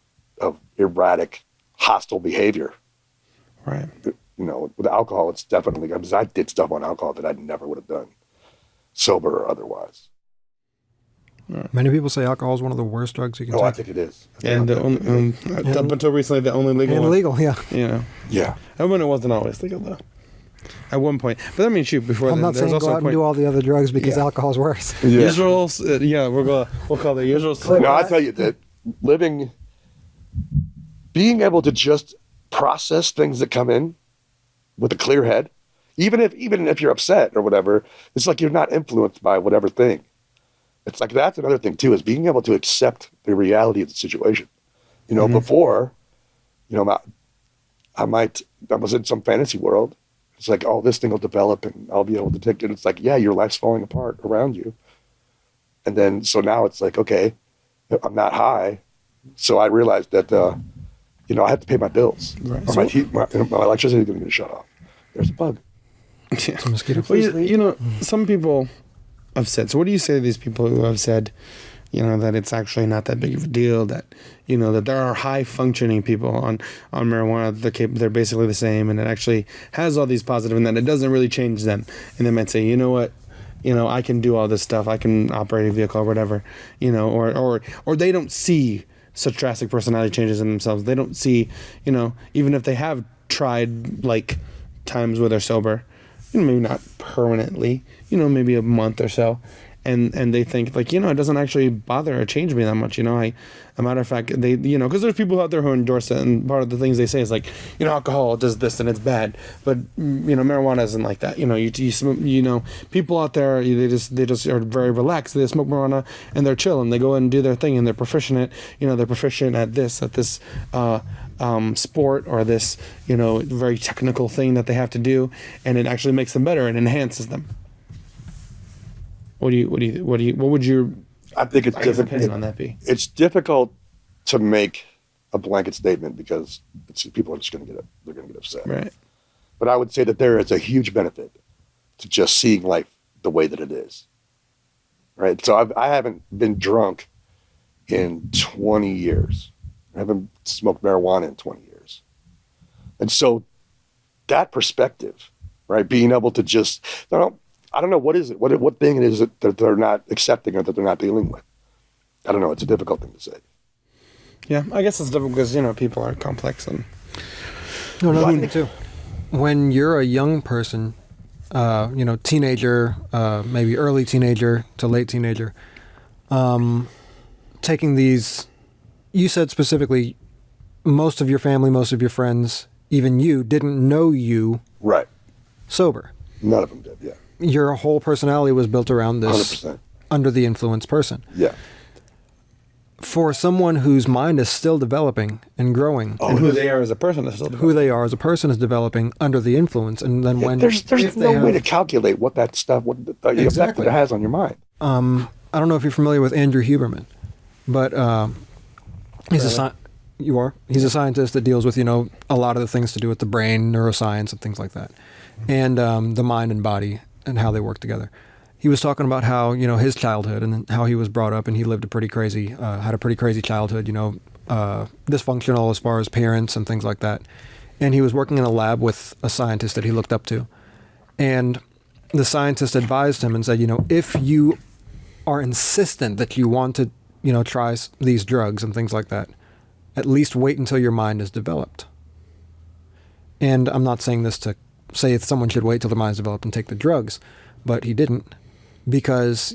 erratic, hostile behavior. Right. With alcohol, it's definitely, because I did stuff on alcohol that I never would have done, sober or otherwise. Right. Many people say alcohol is one of the worst drugs you can take. I think it is. And up until recently, the only legal one. And legal, yeah. Yeah. And when it wasn't always legal, though. At one point. But I mean, shoot, before I'm not saying go out and do all the other drugs because alcohol's worse. Yeah. Usuals, we'll call the usuals. No, I tell you that being able to just process things that come in with a clear head, even if you're upset or whatever, it's like you're not influenced by whatever thing. It's like that's another thing too, is being able to accept the reality of the situation. Before, I was in some fantasy world. It's like, oh, this thing will develop and I'll be able to take it. It's like, yeah, your life's falling apart around you. And then, so now it's like, okay, I'm not high. So I realized that, I have to pay my bills. Right. Or my electricity is going to get shut off. There's a bug. Yeah. It's a mosquito. Well, some people have said, so what do you say to these people who have said, that it's actually not that big of a deal, that, that there are high functioning people on marijuana, they're basically the same, and it actually has all these positive, and that it doesn't really change them. And they might say, you know what, I can do all this stuff, I can operate a vehicle or whatever, or they don't see such drastic personality changes in themselves. They don't see, even if they have tried like times where they're sober, maybe not permanently, maybe a month or so. And they think like, it doesn't actually bother or change me that much. A matter of fact, they, because there's people out there who endorse it, and part of the things they say is like, alcohol does this and it's bad, but marijuana isn't like that. People out there, they just are very relaxed. They smoke marijuana and they're chill and they go and do their thing and they're proficient at this sport or this, very technical thing that they have to do, and it actually makes them better and enhances them. What would your opinion on that be? It's difficult to make a blanket statement because people are just going to get upset. Right. But I would say that there is a huge benefit to just seeing life the way that it is. Right. So I haven't been drunk in 20 years. I haven't smoked marijuana in 20 years. And so that perspective, right, being able to just, I don't know, what is it? What thing it is that they're not accepting or that they're not dealing with? I don't know. It's a difficult thing to say. Yeah, I guess it's difficult because, people are complex. And No, I think too. When you're a young person, teenager, maybe early teenager to late teenager, taking these, you said specifically, most of your family, most of your friends, even you, didn't know you right sober. None of them did, yeah. Your whole personality was built around this 100%. Under the influence person. Yeah. For someone whose mind is still developing and growing, and who they are as a person is still developing. Who they are as a person is developing under the influence, and then when there's no way to calculate what that stuff, what the effect that it has on your mind. I don't know if you're familiar with Andrew Huberman, but he's He's a scientist that deals with a lot of the things to do with the brain, neuroscience, and things like that, and the mind and body and how they work together. He was talking about how, his childhood and how he was brought up, and he lived had a pretty crazy childhood, dysfunctional as far as parents and things like that. and he was working in a lab with a scientist that he looked up to. And the scientist advised him and said, if you are insistent that you want to, try these drugs and things like that, at least wait until your mind is developed. And I'm not saying this to say if someone should wait till their mind is developed and take the drugs, but he didn't, because,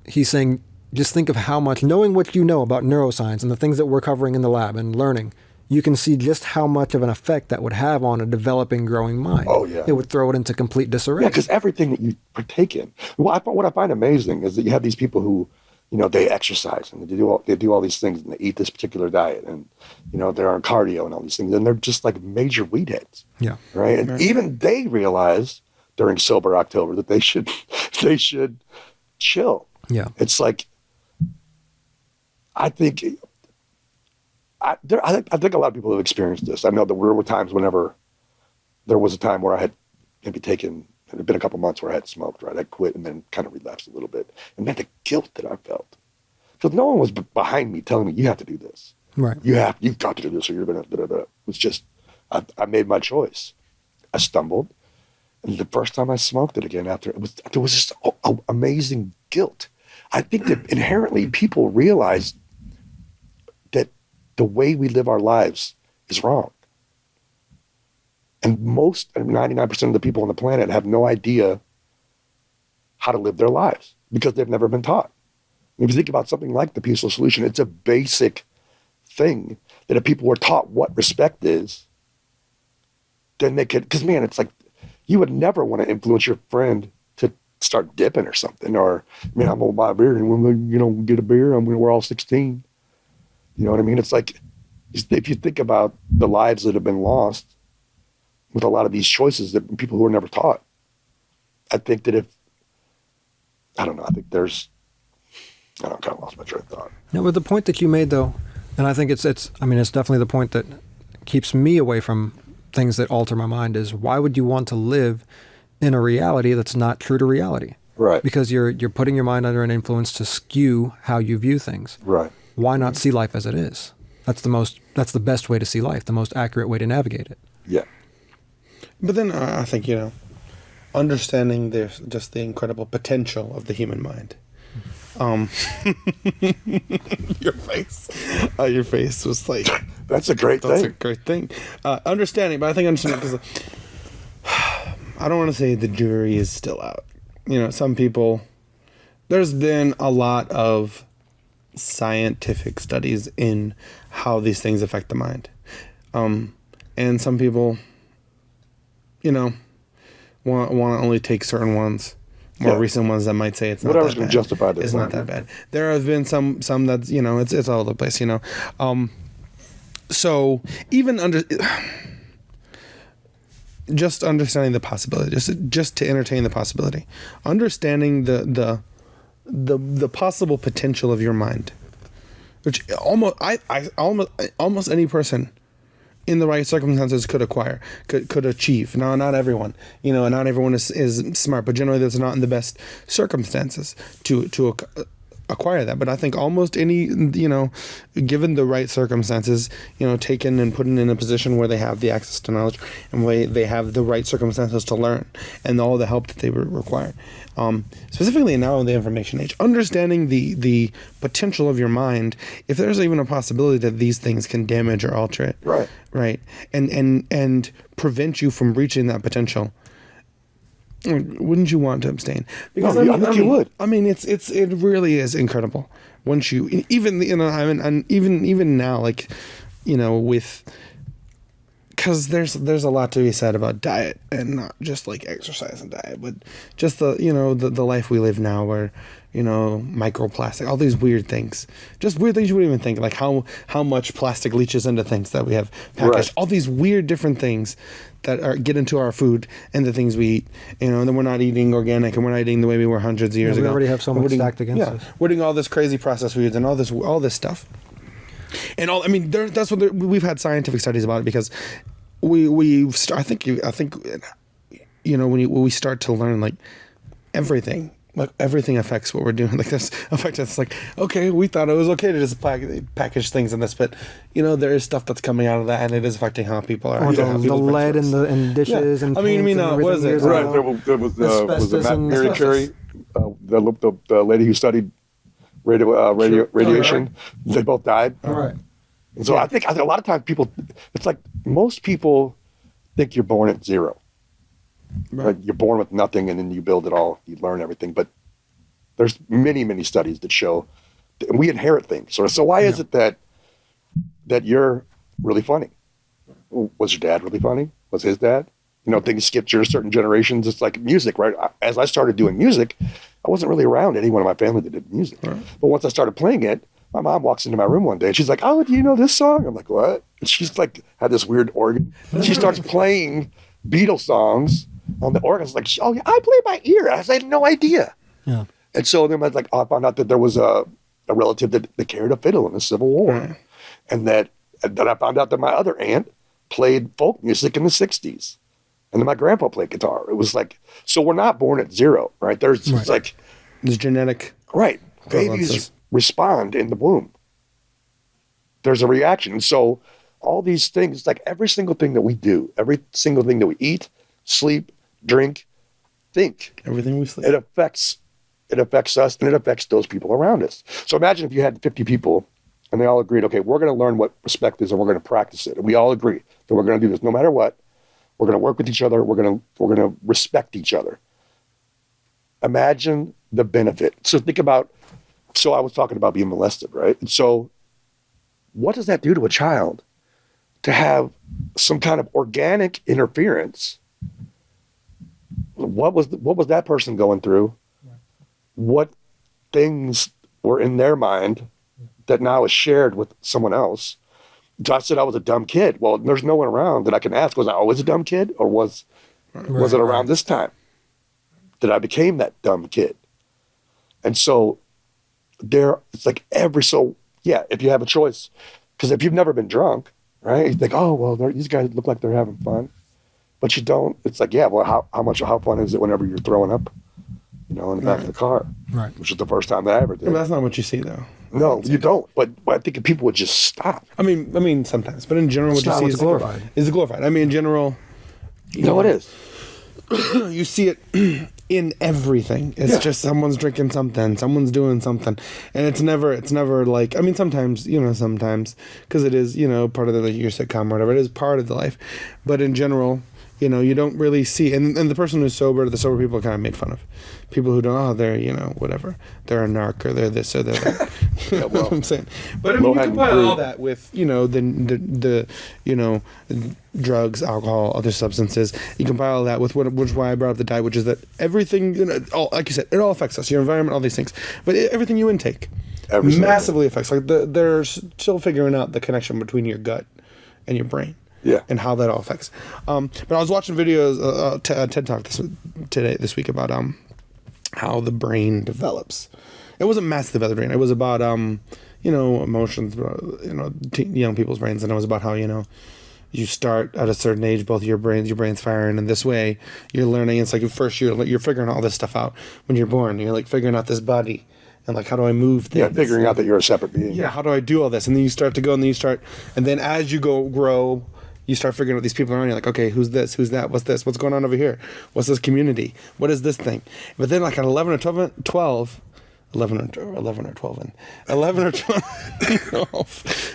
he's saying, just think of how much, knowing what you know about neuroscience and the things that we're covering in the lab and learning, you can see just how much of an effect that would have on a developing, growing mind. Oh, yeah. It would throw it into complete disarray. Yeah, because everything that you partake in. Well, what I find amazing is that you have these people who, they exercise and they do all these things and they eat this particular diet and, they're on cardio and all these things. And they're just like major weed heads. Yeah. Right? And even they realize during Sober October that they should chill. Yeah. It's like, I think a lot of people have experienced this. I know that there were times whenever there was a time where I had maybe taken, it had been a couple months where I had smoked, right? I quit and then kind of relapsed a little bit. And man, the guilt that I felt. Because no one was behind me telling me, you have to do this. Right. You've got to do this or you're going to, It was just, I made my choice. I stumbled. And the first time I smoked it again there was just amazing guilt. I think that inherently people realize that the way we live our lives is wrong. And 99% of the people on the planet have no idea how to live their lives because they've never been taught. If you think about something like the Peaceful Solution, it's a basic thing that if people were taught what respect is, then they could, because man, it's like, you would never want to influence your friend to start dipping or something, or, man, I'm going to buy a beer and we'll, get a beer, we're all 16. You know what I mean? It's like, if you think about the lives that have been lost with a lot of these choices that people who are never taught, I think that I kind of lost my train of thought. No, but the point that you made though, and I think it's definitely the point that keeps me away from things that alter my mind is, why would you want to live in a reality that's not true to reality? Right. Because you're putting your mind under an influence to skew how you view things. Right. Why not see life as it is? That's the best way to see life, the most accurate way to navigate it. Yeah. But then I think, understanding there's just the incredible potential of the human mind. Your face was like, that's a great thing. That's a great thing. Understanding, but I think understanding, because I don't want to say the jury is still out. Some people, there's been a lot of scientific studies in how these things affect the mind. And some people, want to only take certain ones. More recent ones that might say it's not whatever's that going bad. to justify this. It's not that bad. There have been some that's, it's all over the place, So even just understanding the possibility, just to entertain the possibility, understanding the possible potential of your mind, which almost any person in the right circumstances could achieve. Now, not everyone, not everyone is smart, but generally that's not in the best circumstances to acquire that. But I think almost any, given the right circumstances, taken and put in a position where they have the access to knowledge and where they have the right circumstances to learn and all the help that they require. Specifically now in the information age, understanding the potential of your mind, if there's even a possibility that these things can damage or alter it, right, and prevent you from reaching that potential, wouldn't you want to abstain? Because I think you would. I mean, it really is incredible once you even even now, like, with. Because there's a lot to be said about diet, and not just like exercise and diet, but just the life we live now, where microplastic, all these weird things, just weird things you wouldn't even think, like how much plastic leaches into things that we have packaged, right. All these weird different things that get into our food and the things we eat, and then we're not eating organic, and we're not eating the way we were hundreds of years ago. We already have so much stacked against us. We're doing all this crazy processed foods and all this stuff. And that's what we've had scientific studies about it, because when we start to learn like everything like everything affects what we're doing. Like this affects us. Like, okay, we thought it was okay to just package things in this, but there is stuff that's coming out of that, and it is affecting how people are. Or the lead in dishes and what is it? Right, there was Mary Cherry, the lady who studied radiation. They both died. All right. And so I think a lot of times people, it's like most people think you're born at zero. Right. Like you're born with nothing and then you build it all, you learn everything. But there's many, many studies that show that we inherit things. So why is it that you're really funny? Was your dad really funny? Was his dad? Things skipped your certain generations. It's like music, right? As I started doing music, I wasn't really around anyone in my family that did music. Right. But once I started playing it, my mom walks into my room one day and she's like, "Oh, do you know this song?" I'm like, "What?" And she's like, had this weird organ. She starts playing Beatles songs on the organ. It's like, "Oh yeah, I play by ear." I had no idea. Yeah. And so then I was like, I found out that there was a relative that carried a fiddle in the Civil War. Right. And that I found out that my other aunt played folk music in the 60s. And then my grandpa played guitar. It was like, so we're not born at zero, right? There's genetic. Right. Babies respond in the womb. There's a reaction. And so all these things, like every single thing that we do, every single thing that we eat, sleep, drink, think. Everything we sleep. It affects us and it affects those people around us. So imagine if you had 50 people and they all agreed, okay, we're going to learn what respect is and we're going to practice it. And we all agree that we're going to do this no matter what. We're going to work with each other. We're going to respect each other. Imagine the benefit. So think about, I was talking about being molested, right? And so what does that do to a child to have some kind of organic interference? What was that person going through? What things were in their mind that now is shared with someone else? So I said I was a dumb kid. Well, there's no one around that I can ask, was I always a dumb kid? Or was it around this time that I became that dumb kid? And so it's like if you have a choice, because if you've never been drunk, right, you think, oh, well, these guys look like they're having fun. But you don't. It's like, yeah, well, how fun is it whenever you're throwing up, in the back of the car? Right. Which is the first time that I ever did. But that's not what you see, though. No, you don't. But I think if people would just stop. I mean, sometimes. But in general, what you see is glorified. Is glorified. I mean, in general. No, it is. You see it in everything. It's just someone's drinking something, someone's doing something, and it's never like. I mean, sometimes, because it is, part of your sitcom or whatever. It is part of the life, but in general. You don't really see, and the person who's sober, the sober people are kind of made fun of. People who don't, they're, whatever. They're a narc or they're this or they're that. You know what I'm saying? But I mean, you combine all that with, the drugs, alcohol, other substances. You combine all that with which is why I brought up the diet, which is that everything, like you said, it all affects us, your environment, all these things. But everything you intake massively affects. Like they're still figuring out the connection between your gut and your brain. Yeah, and how that all affects. But I was watching videos, TED Talk this week about how the brain develops. It wasn't massive about the brain. It was about emotions, young people's brains, and it was about how you start at a certain age, both your brain's firing in this way. You're learning. It's like first you're figuring all this stuff out when you're born. You're like figuring out this body. And like, how do I move things? Yeah, figuring out that you're a separate being. Yeah, how do I do all this? And then you start to go, and then as you grow, you start figuring out these people around you, like, okay, who's this? Who's that? What's this? What's going on over here? What's this community? What is this thing? But then like at 11 or 12,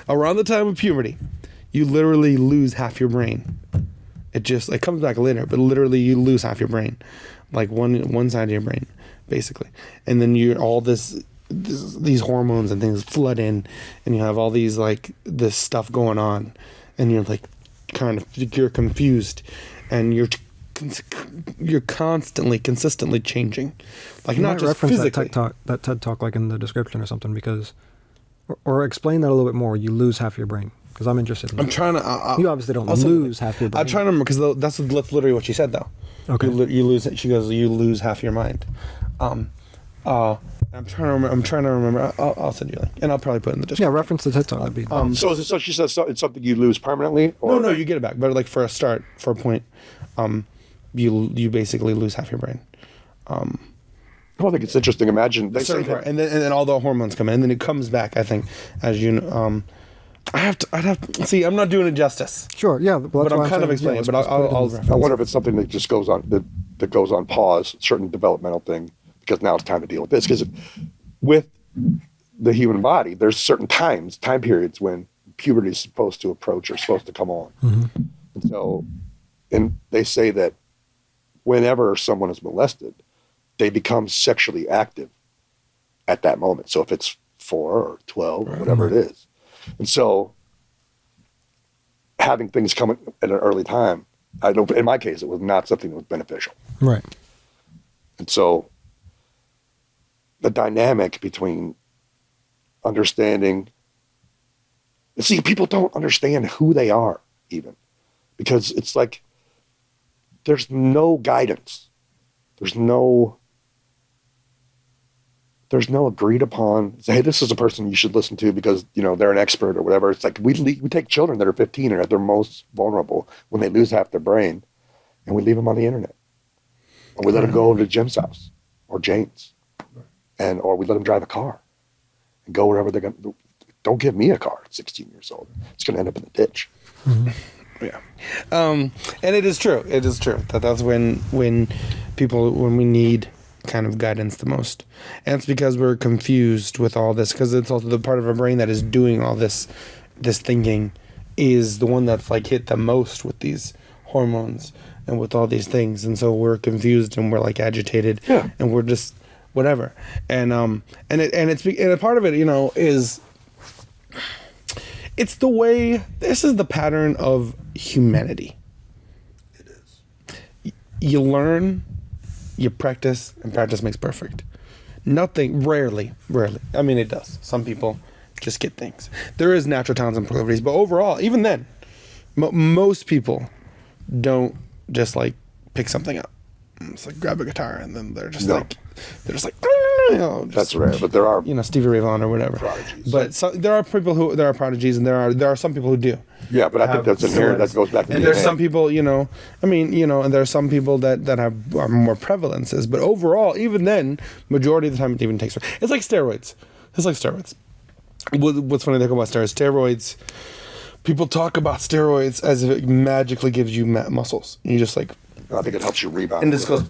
around the time of puberty, you literally lose half your brain. It comes back later, but literally you lose half your brain. Like one side of your brain, basically. And then you're all these hormones and things flood in, and you have all these this stuff going on, and you're like, you're confused, and you're consistently changing, like you not might just reference physically. that TED Talk like in the description or something, because or explain that a little bit more. You lose half your brain, because I'm interested in that. I'm trying to. You obviously don't lose half your brain. I'm trying to remember, because that's literally what she said, though. Okay. You lose it. She goes, you lose half your mind. I'm trying to remember. I'll send you a link, and I'll probably put it in the description. Yeah, reference the TED Talk. That'd be. So she says it's something you lose permanently? Or? No, you get it back. But like for a point, you basically lose half your brain. I think it's interesting. Imagine they say that, and then all the hormones come in, and then it comes back. I think, as you know, I'd have to see. I'm not doing it justice. Sure, yeah, well, but I'm kind of explaining. But I'll I wonder if it's something that just goes on that goes on pause, certain developmental thing, because now it's time to deal with this. Because with the human body, there's certain time periods when puberty is supposed to approach or supposed to come on. Mm-hmm. And so, and they say that whenever someone is molested, they become sexually active at that moment. So if it's 4 or 12 or whatever it is. And so having things come at an early time, I know in my case, it was not something that was beneficial. Right. And so the dynamic between understanding, see, people don't understand who they are even, because it's like, there's no guidance. There's no agreed upon, say, hey, this is a person you should listen to because, you know, they're an expert or whatever. It's like we take children that are 15 and at their most vulnerable when they lose half their brain, and we leave them on the internet. Or we let them go over to Jim's house or Jane's, or we let them drive a car and go wherever they're going to. Don't give me a car at 16 years old. It's going to end up in the ditch. Mm-hmm. Yeah. And it is true. It is true that's when we need kind of guidance the most. And it's because we're confused with all this, because it's also the part of our brain that is doing all this thinking is the one that's like hit the most with these hormones and with all these things. And so we're confused and we're like agitated and we're just whatever. And a part of it, you know, is it's the way, this is the pattern of humanity. It is. You learn, you practice, and practice makes perfect. Rarely. I mean, it does. Some people just get things. There is natural talents and proclivities, but overall, even then, most people don't just like pick something up. It's like grab a guitar and then they're just like, you know, that's rare, but there are, you know, Stevie Ray Vaughan or whatever. Prodigies. But there are prodigies, and there are some people who do. Yeah, but I think that's inherent. That goes back to and there's some people, you know, I mean, you know, and there are some people that are more prevalences, but overall, even then, majority of the time it even takes. It's like steroids. What's funny about steroids? People talk about steroids as if it magically gives you muscles. You just like. I think it helps you rebound. And this goes.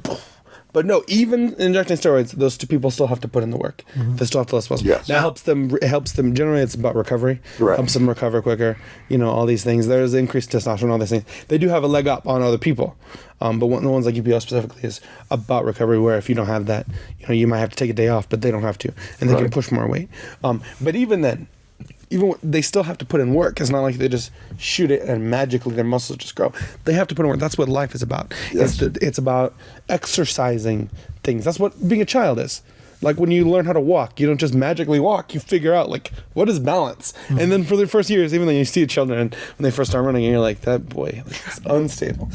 But no, even injecting steroids, those two people still have to put in the work. Mm-hmm. They still have to less muscle. Yes. That helps them. Generally, it's about recovery. Right. Helps them recover quicker. You know, all these things. There's increased testosterone, all these things. They do have a leg up on other people. But the ones like EPO specifically is about recovery, where if you don't have that, you know, you might have to take a day off, but they don't have to. And they can push more weight. But even then, they still have to put in work. It's not like they just shoot it and magically their muscles just grow. They have to put in work. That's what life is about. Yes. It's about exercising things. That's what being a child is. Like when you learn how to walk, you don't just magically walk. You figure out like, what is balance? Mm-hmm. And then for the first years, even though you see children and when they first start running, and you're like, that boy, like, it's unstable.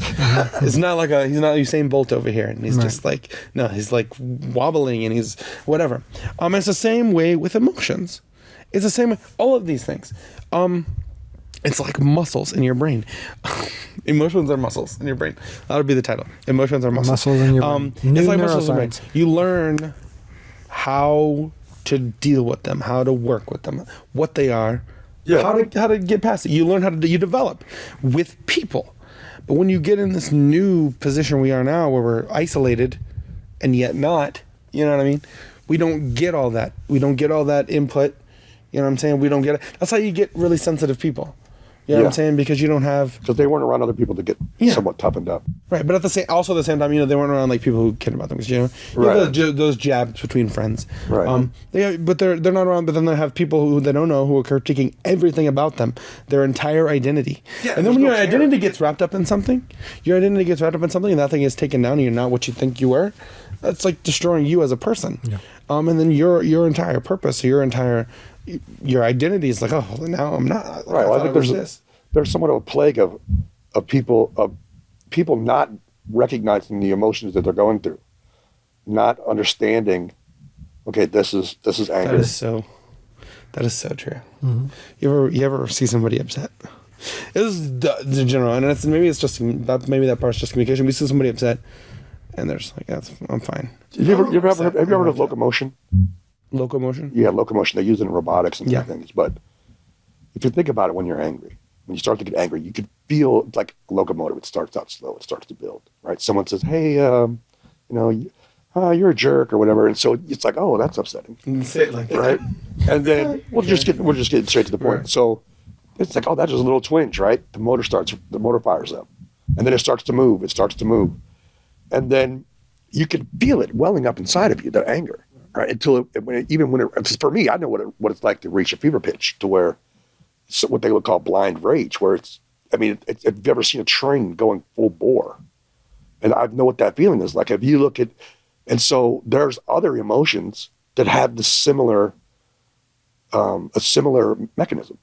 It's not like he's not Usain Bolt over here. And he's just like, no, he's like wobbling and he's whatever. It's the same way with emotions. It's the same with all of these things. It's like muscles in your brain. Emotions are muscles in your brain. That would be the title. Emotions are muscles. Muscles in your brain. It's like muscles in your brain. You learn how to deal with them, how to work with them, what they are, how to get past it. You learn you develop with people. But when you get in this new position we are now, where we're isolated and yet not, you know what I mean? We don't get all that. We don't get all that input. You know what I'm saying? We don't get it. That's how you get really sensitive people. You know what I'm saying? Because you don't have... Because they weren't around other people to get somewhat toughened up. Right, but at the same time, you know, they weren't around like people who cared about them. Because you know, those jabs between friends. Right. But they're not around. But then they have people who they don't know who are critiquing everything about them, their entire identity. Yeah, and then when your identity gets wrapped up in something, and that thing is taken down, and you're not what you think you were. That's like destroying you as a person. Yeah. And then your entire purpose, your identity is like, oh, now I'm not. Right. Well, I think there's somewhat of a plague of people not recognizing the emotions that they're going through, not understanding. Okay, this is anger. That is so true. Mm-hmm. You ever see somebody upset? It is the general, and maybe that part's just communication. We see somebody upset, and they're just like, I'm fine. Have you ever heard of locomotion? Locomotion? Yeah, locomotion. They use it in robotics and things. But if you think about it, when you're angry, when you start to get angry, you could feel like a locomotive. It starts out slow. It starts to build, right? Someone says, hey, you're a jerk or whatever. And so it's like, oh, that's upsetting. Say it like that. Right? And then we're just getting straight to the point. Right. So it's like, oh, that's just a little twinge, right? The motor fires up. And then it starts to move. And then you can feel it welling up inside of you, the anger, right? Until for me, I know what it's like to reach a fever pitch to where it's what they would call blind rage, where have you ever seen a train going full bore? And I know what that feeling is like. If you look at, and so there's other emotions that have a similar mechanism,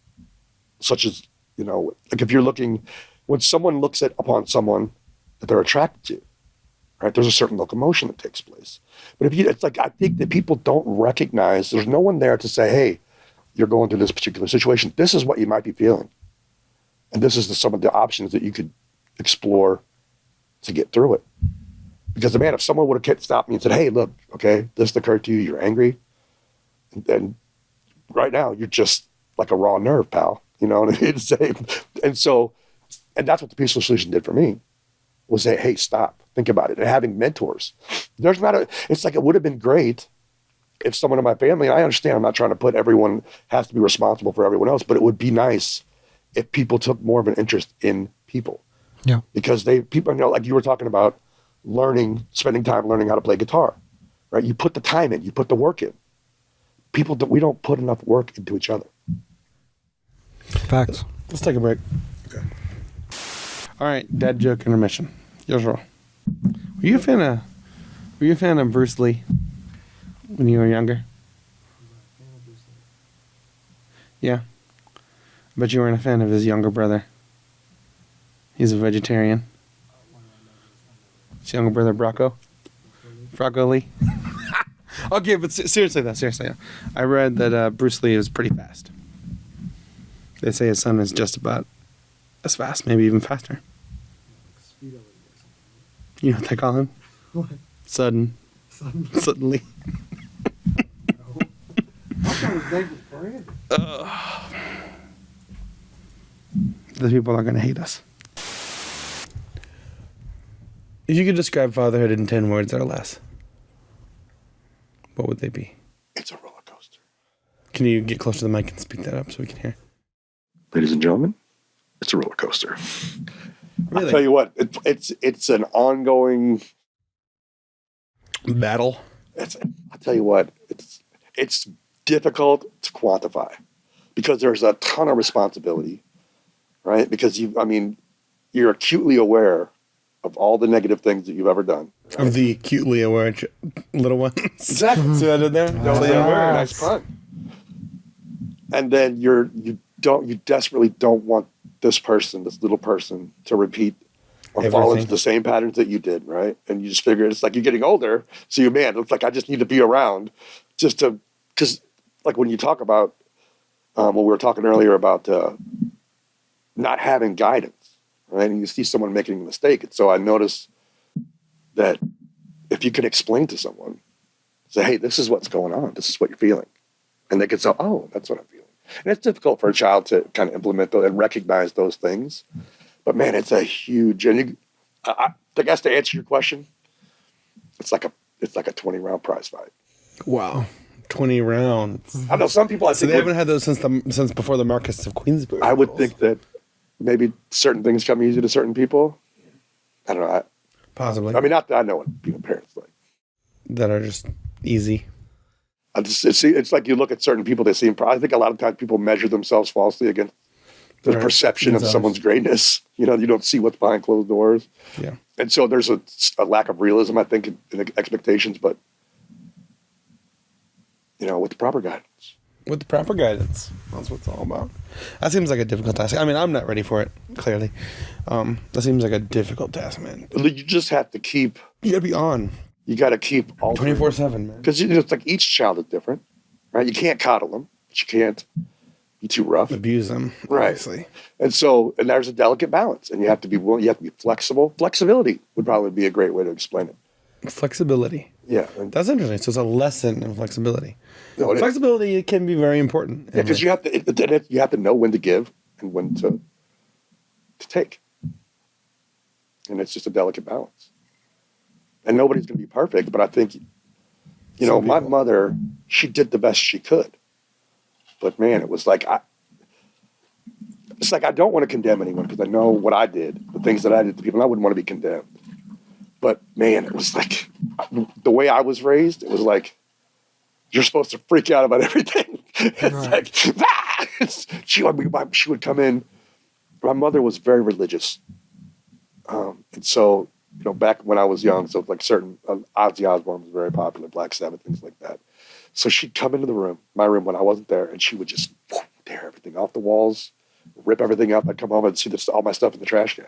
such as, like if you're looking, when someone looks upon someone that they're attracted to, right? There's a certain locomotion that takes place. But it's like, I think that people don't recognize, there's no one there to say, hey, you're going through this particular situation. This is what you might be feeling. And this is some of the options that you could explore to get through it. Because, man, if someone would have stopped me and said, hey, look, okay, this occurred to you, you're angry. And right now, you're just like a raw nerve, pal. You know what I mean? And that's what the Peaceful Solution did for me, was say, hey, stop, think about it. And having mentors. It's like, it would have been great if someone in my family, and I understand I'm not trying to put everyone has to be responsible for everyone else, but it would be nice if people took more of an interest in people. Yeah. Because people, like you were talking about spending time learning how to play guitar, right? You put the time in, you put the work in. We don't put enough work into each other. Facts. Let's take a break. Okay. All right, dad joke intermission. Yours roll. Were you a fan of Bruce Lee when you were younger? Yeah. But you weren't a fan of his younger brother. He's a vegetarian. His younger brother, Brocco Lee. Okay, but seriously though. I read that Bruce Lee is pretty fast. They say his son is just about as fast, maybe even faster. You know what they call him? What? Suddenly. The people are going to hate us. If you could describe fatherhood in 10 words or less, what would they be? It's a roller coaster. Can you get close to the mic and speak that up so we can hear? Ladies and gentlemen, it's a roller coaster. Really? I'll tell you what, it's an ongoing battle. I'll tell you what, it's difficult to quantify because there's a ton of responsibility, right? Because you're acutely aware of all the negative things that you've ever done. Right? Of the acutely aware little ones. Exactly. See what I did there? Nice pun. And then you desperately don't want this little person, to repeat or fall into the same patterns that you did, right? And you just figure it's like you're getting older, so it's like I just need to be around because like when you talk about when we were talking earlier about not having guidance, right? And you see someone making a mistake. And so I noticed that if you can explain to someone, say, hey, this is what's going on. This is what you're feeling. And they can say, oh, that's what I'm feeling. And it's difficult for a child to kind of implement those and recognize those things. But man, it's a huge, and I guess to answer your question, it's like a 20-round prize fight. Wow. 20 rounds. I know some people, they haven't had those since before the Marquess of Queensberry. I would think that maybe certain things come easy to certain people. I don't know. Possibly. Not that I know what being a parent's like. That are just easy. It's like you look at certain people, they seem. I think a lot of times people measure themselves falsely against the perception of someone's greatness. You don't see what's behind closed doors. Yeah. And so there's a lack of realism, I think, in expectations, but with the proper guidance. With the proper guidance. That's what it's all about. That seems like a difficult task. I'm not ready for it, clearly. That seems like a difficult task, man. You just have to keep. You gotta be on. You got to keep all 24/7, man. Because it's like each child is different, right? You can't coddle them, but you can't be too rough. Abuse them, right? Obviously. And there's a delicate balance, and you have to be willing. You have to be flexible. Flexibility would probably be a great way to explain it. Flexibility. Yeah. That's interesting. So it's a lesson in flexibility. No, Flexibility can be very important. Yeah, because you have to know when to give and when to take. And it's just a delicate balance. And nobody's going to be perfect, but I think, my mother, she did the best she could. But man, it was like, I don't want to condemn anyone because I know what I did, the things that I did to people, and I wouldn't want to be condemned. But man, it was like, the way I was raised, it was like, you're supposed to freak out about everything. It's like, she would come in. My mother was very religious. And so, back when I was young, so like certain, Ozzy Osbourne was very popular, Black Sabbath, things like that. So she'd come into my room when I wasn't there, and she would just tear everything off the walls, rip everything up. I'd come home and see all my stuff in the trash can.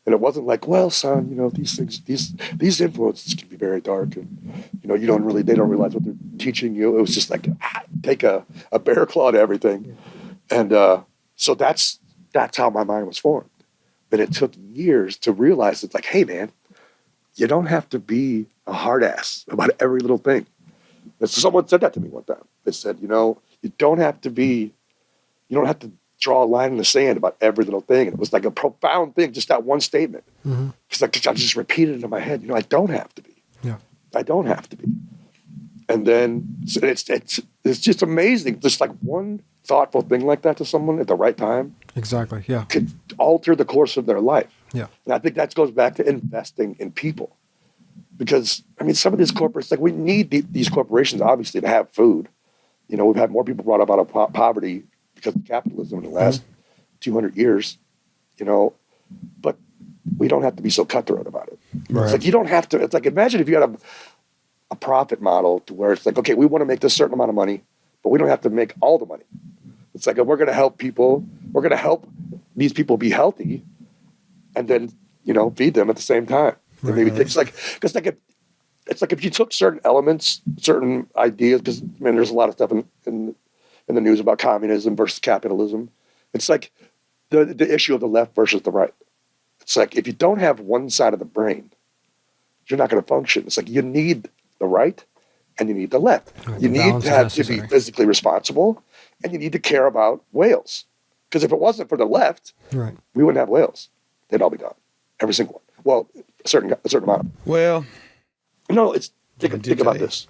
And it wasn't like, well, son, these things, these influences can be very dark, and they don't realize what they're teaching you. It was just like take a bear claw to everything, and so that's how my mind was formed. But it took years to realize it's like, hey, man, you don't have to be a hard ass about every little thing. And so someone said that to me one time. They said, you don't have to draw a line in the sand about every little thing. And it was like a profound thing, just that one statement. Because I just repeated it in my head. I don't have to be. Yeah. I don't have to be. And then it's just amazing. Just like one thoughtful thing like that to someone at the right time. Exactly. Yeah. Could alter the course of their life. Yeah. And I think that goes back to investing in people. Because, some of these corporates, we need these corporations, obviously, to have food. We've had more people brought up out of poverty because of capitalism in the last 200 years, but we don't have to be so cutthroat about it. Right. It's like you don't have to. It's like, imagine if you had a profit model to where it's like, okay, we want to make this certain amount of money, but we don't have to make all the money. It's like, we're going to help people. We're going to help these people be healthy and then, feed them at the same time. And maybe it's like if you took certain elements, certain ideas, because there's a lot of stuff in the news about communism versus capitalism. It's like the issue of the left versus the right. It's like if you don't have one side of the brain, you're not going to function. It's like you need the right and you need the left. You need to be physically responsible and you need to care about whales. Because if it wasn't for the left, we wouldn't have whales. They'd all be gone. Every single one. Well, a certain amount. Well, think about this.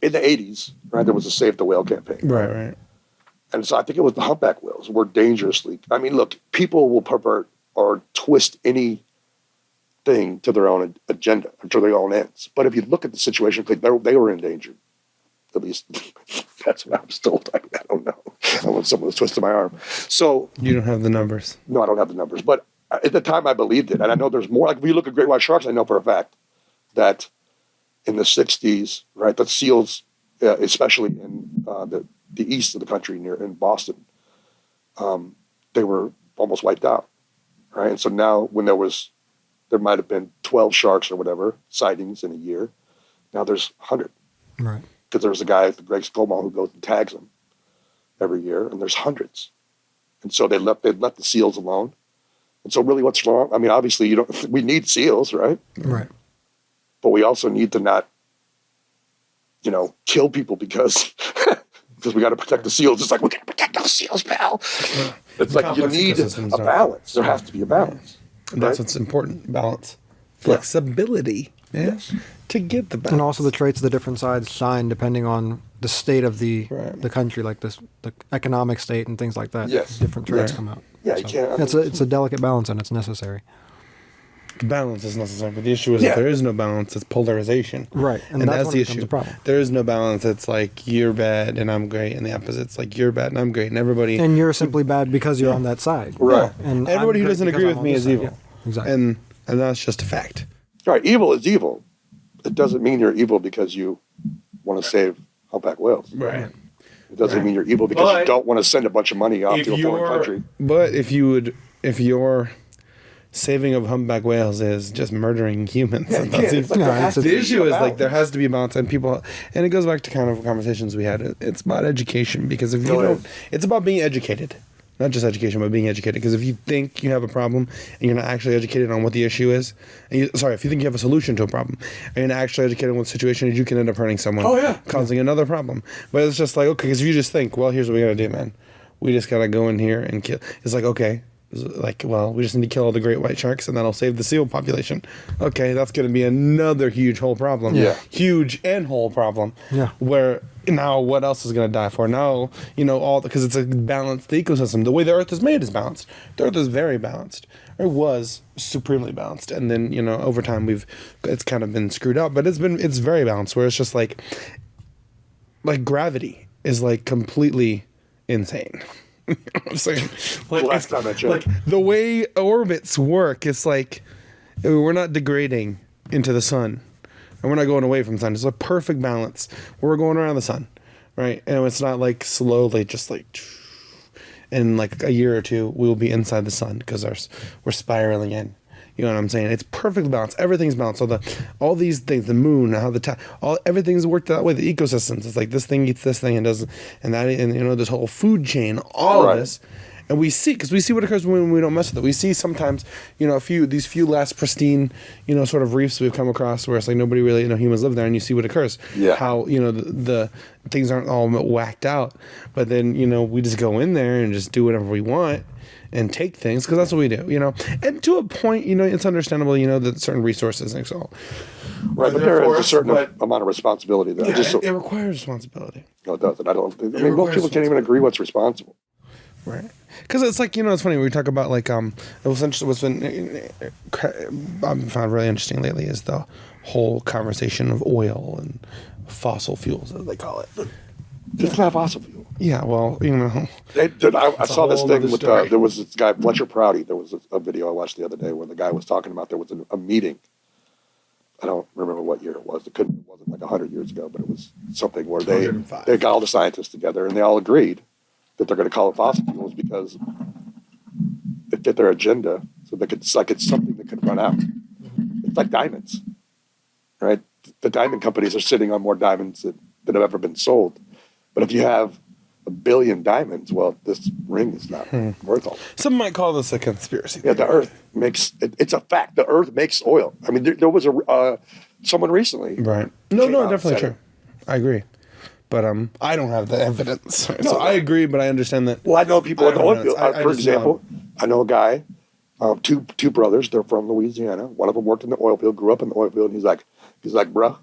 In the 80s, there was a Save the Whale campaign. Right. And so I think it was the humpback whales were dangerously. Look, people will pervert or twist anything to their own agenda, to their own ends. But if you look at the situation, they were endangered. At least that's what I was told. I don't know. I want someone to twist my arm. So you don't have the numbers. No, I don't have the numbers. But at the time, I believed it, and I know there's more. Like if you look at great white sharks, I know for a fact that in the 60s, the seals, especially in the east of the country, in Boston, they were almost wiped out, And so now, when there might have been 12 sharks or whatever sightings in a year, now there's 100, right? Because there's a guy at the Greg Skolmall who goes and tags them every year, and there's hundreds, and so they let the seals alone. And so, really, what's wrong? Obviously, we need seals, right? Right. But we also need to not, kill people because we got to protect the seals. It's like, we got to protect those seals, pal. It's like you need a balance. There has to be a balance. And that's what's important, balance. Flexibility, yes. To get the balance. And also the traits of the different sides shine depending on the state of the country, like the economic state and things like that. Yes. Different traits come out. Yeah, you can't. It's a delicate balance, and it's necessary. Balance is necessary, but the issue is if there is no balance, it's polarization. Right, and that's the issue. There is no balance. It's like you're bad and I'm great, and the opposite's like you're bad and I'm great, and everybody. And you're simply bad because you're on that side. Right. And everybody who doesn't agree with me is evil. Yeah, exactly. And that's just a fact. Right. Evil is evil. It doesn't mean you're evil because you want to save humpback whales. Right. It doesn't mean you're evil because you don't want to send a bunch of money off to a foreign country. But if your saving of humpback whales is just murdering humans, the issue is like there has to be a balance, and it goes back to kind of conversations we had. It's about education, because if you don't, it's about being educated. Not just education, but being educated. Because if you think you have a problem and you're not actually educated on what the issue is, if you think you have a solution to a problem and you're not actually educated on what the situation is, you can end up hurting someone, causing another problem. But it's just like, okay, because if you just think, well, here's what we got to do, man. We just got to go in here and kill. It's like, okay. Like, well, we just need to kill all the great white sharks and that'll save the seal population. Okay, that's going to be another huge whole problem. Yeah. Huge and whole problem. Yeah. Where now what else is going to die for? Now, because it's a balanced ecosystem. The way the Earth is made is balanced. The Earth is very balanced. It was supremely balanced. And then, over time it's kind of been screwed up, but it's very balanced where it's just like gravity is like completely insane. You know what I'm saying? Like the way orbits work, it's like we're not degrading into the sun and we're not going away from the sun. It's a perfect balance. We're going around the sun, right? And it's not like slowly just like in like a year or two we'll be inside the sun because we're spiraling in. You know what I'm saying? It's perfectly balanced. Everything's balanced. So all these things, the moon, how everything's worked that way. The ecosystems. It's like this thing eats this thing and does, and that, and this whole food chain, all of this, and we see what occurs when we don't mess with it. We see sometimes, these few last pristine, sort of reefs we've come across where it's like nobody really, humans live there, and you see what occurs. Yeah. How the things aren't all whacked out, but then we just go in there and just do whatever we want. And take things because that's what we do, and to a point, it's understandable, that certain resources and so. Right, but there is a certain amount of responsibility there. Yeah, it requires responsibility. No, it doesn't. Most people can't even agree what's responsible. Right, because it's like it's funny when we talk about like what's been I've found really interesting lately is the whole conversation of oil and fossil fuels, as they call it. It's not fossil fuel. Yeah, well, I saw this thing with there was this guy Fletcher Prouty. There was a video I watched the other day where the guy was talking about there was a meeting. I don't remember what year it was. It wasn't like 100 years ago, but it was something where they got all the scientists together and they all agreed that they're going to call it fossil fuels because it fit their agenda. So it's something that could run out. It's like diamonds, right? The diamond companies are sitting on more diamonds that have ever been sold. But if you have 1 billion diamonds, well, this ring is not worth all. Some might call this a conspiracy. Yeah, the Earth makes it's a fact. The Earth makes oil. I mean, there was someone recently. Right. No, definitely true. I agree, but I don't have the evidence. Right? So I agree, but I understand that. Well, I know people in the oil field. For example, I know a guy, two brothers. They're from Louisiana. One of them worked in the oil field, grew up in the oil field, and he's like, bruh.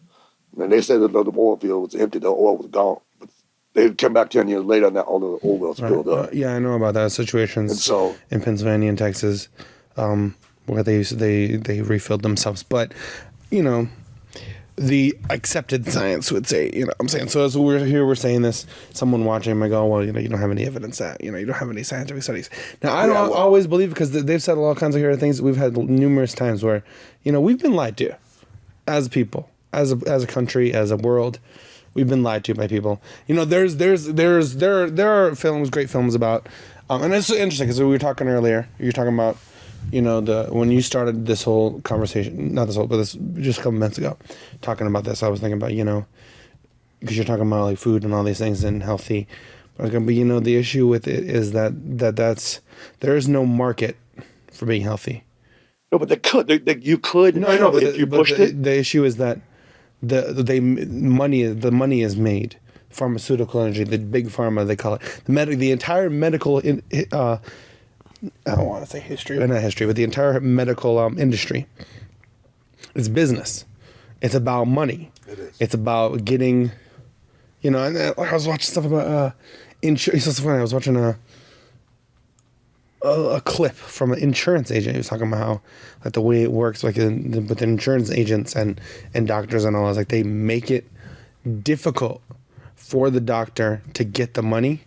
And they said that the oil field was empty. The oil was gone. But they come back 10 years later and all the oil wells filled up. Yeah, I know about that situations in Pennsylvania and Texas where they refilled themselves. But, the accepted science would say, I'm saying. So as we're saying this, someone watching might go, well, you don't have any evidence that, you don't have any scientific studies. Now, I don't always believe because they've said all kinds of things. We've had numerous times where, we've been lied to as people, as a country, as a world. We've been lied to by people. There are films, great films about, and it's interesting because we were talking earlier. You're talking about, when you started this whole conversation, not this whole, but this just a couple minutes ago, talking about this. I was thinking about, because you're talking about like food and all these things and healthy. But the issue with it is that there is no market for being healthy. No, but you could. No, I know, but if you pushed it. The issue is that the money is made. Pharmaceutical industry, the big pharma they call it, the entire medical. I don't want to say history, but not history, but the entire medical industry. It's business. It's about money. It is. It's about getting. And I was watching stuff about insurance. It's so funny. I was watching a clip from an insurance agent. He was talking about how, like, the way it works, like with insurance agents and doctors and all, is like they make it difficult for the doctor to get the money,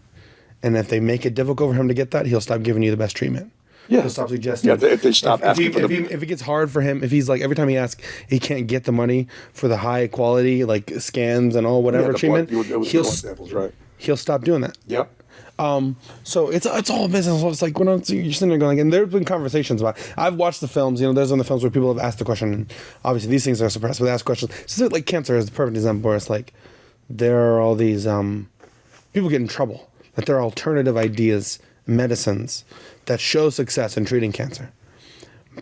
and if they make it difficult for him to get that, he'll stop giving you the best treatment. Yeah, he'll stop suggesting. Yeah, if they stop asking for if it gets hard for him, if he's like every time he asks, he can't get the money for the high quality like scans and all whatever treatment. He'll stop doing that. Yep. So it's all business. It's like when you're sitting there going, and there's been conversations about it. I've watched the films, there's on the films where people have asked the question, and obviously these things are suppressed, but they ask questions. So like cancer is the perfect example where it's like, there are all these, people get in trouble, that there are alternative ideas medicines that show success in treating cancer,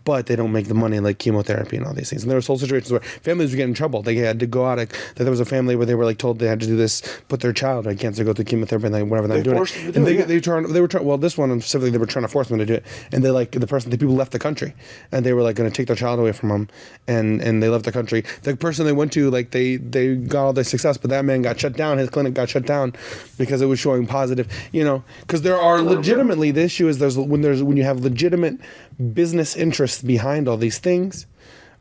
but they don't make the money like chemotherapy and all these things. And there was whole situations where families would get in trouble. They had to go out. There was a family where they were like told they had to do this, put their child had cancer, go through chemotherapy, and whatever they're doing. And they were trying. Well, this one specifically, they were trying to force them to do it. And they the people left the country, and they were like going to take their child away from them, and they left the country. The person they went to, like they got all their success, but that man got shut down. His clinic got shut down because it was showing positive. Because there are legitimately, the issue is when you have legitimate business interests behind all these things,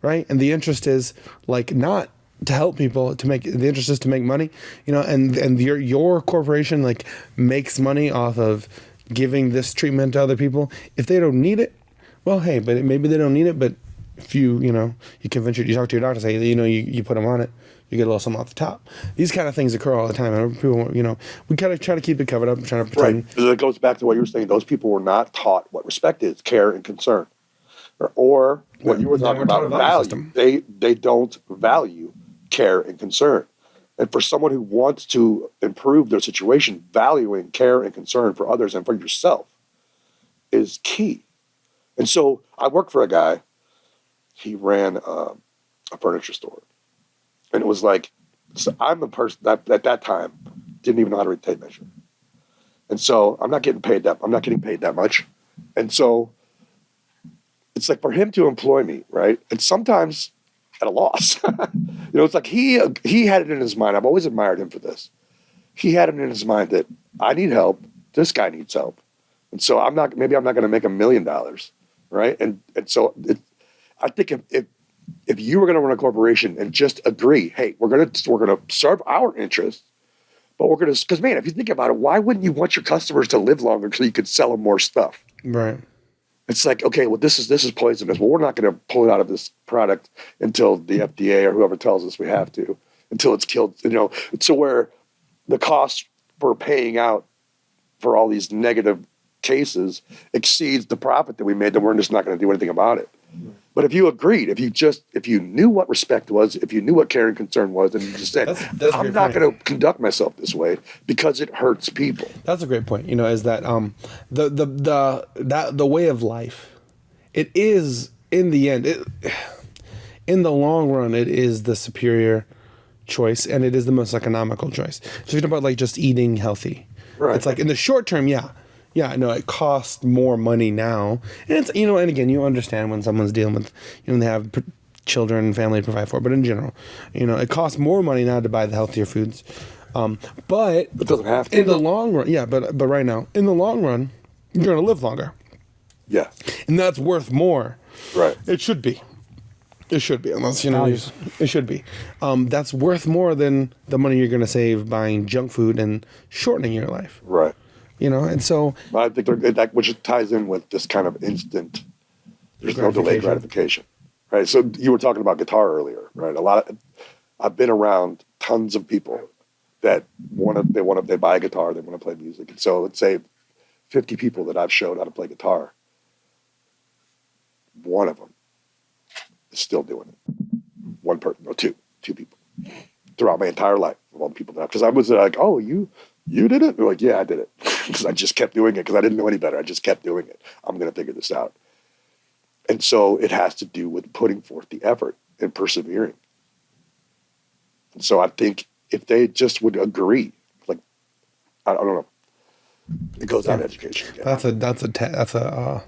right? And the interest is like not to help people, the interest is to make money, and your corporation like makes money off of giving this treatment to other people. If they don't need it, well, hey, but maybe they don't need it, but if you convince you talk to your doctor, say, you put them on it, you get a little something off the top. These kind of things occur all the time. And people, we kind of try to keep it covered up and trying to pretend. Right. It goes back to what you were saying. Those people were not taught what respect is, care and concern. Or what you were talking about, value. They don't value care and concern. And for someone who wants to improve their situation, valuing care and concern for others and for yourself is key. And so I worked for a guy. He ran a furniture store. And it was like, so I'm the person that at that time didn't even know how to read tape measure. And so I'm not getting paid that much. And so it's like for him to employ me, right? And sometimes at a loss. It's like he had it in his mind. I've always admired him for this. He had it in his mind that I need help. This guy needs help. And so I'm not going to make $1 million, right? And so I think if you were going to run a corporation and just agree, hey, we're going to serve our interests, but we're going to, because man, if you think about it, why wouldn't you want your customers to live longer so you could sell them more stuff? Right. It's like, okay, well, this is poisonous. Well, we're not going to pull it out of this product until the FDA or whoever tells us we have to, until it's killed. So where the cost for paying out for all these negative cases exceeds the profit that we made, then we're just not going to do anything about it. But if you agreed, if you knew what respect was, if you knew what care and concern was, and you just said, I'm not going to conduct myself this way because it hurts people. That's a great point. Is that the way of life, it is in the end, in the long run, it is the superior choice, and it is the most economical choice. So if you talk about like just eating healthy, right? It's like in the short term, yeah, it costs more money now. And it's, and again, you understand when someone's dealing with, they have children and family to provide for, but in general, it costs more money now to buy the healthier foods. But it doesn't have to. In the long run, but right now, in the long run, you're going to live longer. Yeah. And that's worth more. Right. It should be. Unless, it should be. That's worth more than the money you're going to save buying junk food and shortening your life. Right. And so I think that which ties in with this kind of instant. There's no delayed gratification, right? So you were talking about guitar earlier, right? I've been around tons of people that they buy a guitar, they want to play music, and so let's say 50 people that I've showed how to play guitar, one of them is still doing it. One person or two people throughout my entire life of all the people that, because I was like, oh, you did it? They're like, yeah, I did it. Because I just kept doing it because I didn't know any better. I just kept doing it. I'm going to figure this out. And so it has to do with putting forth the effort and persevering. And so I think if they just would agree, like, I don't know, it goes down to education again. That's a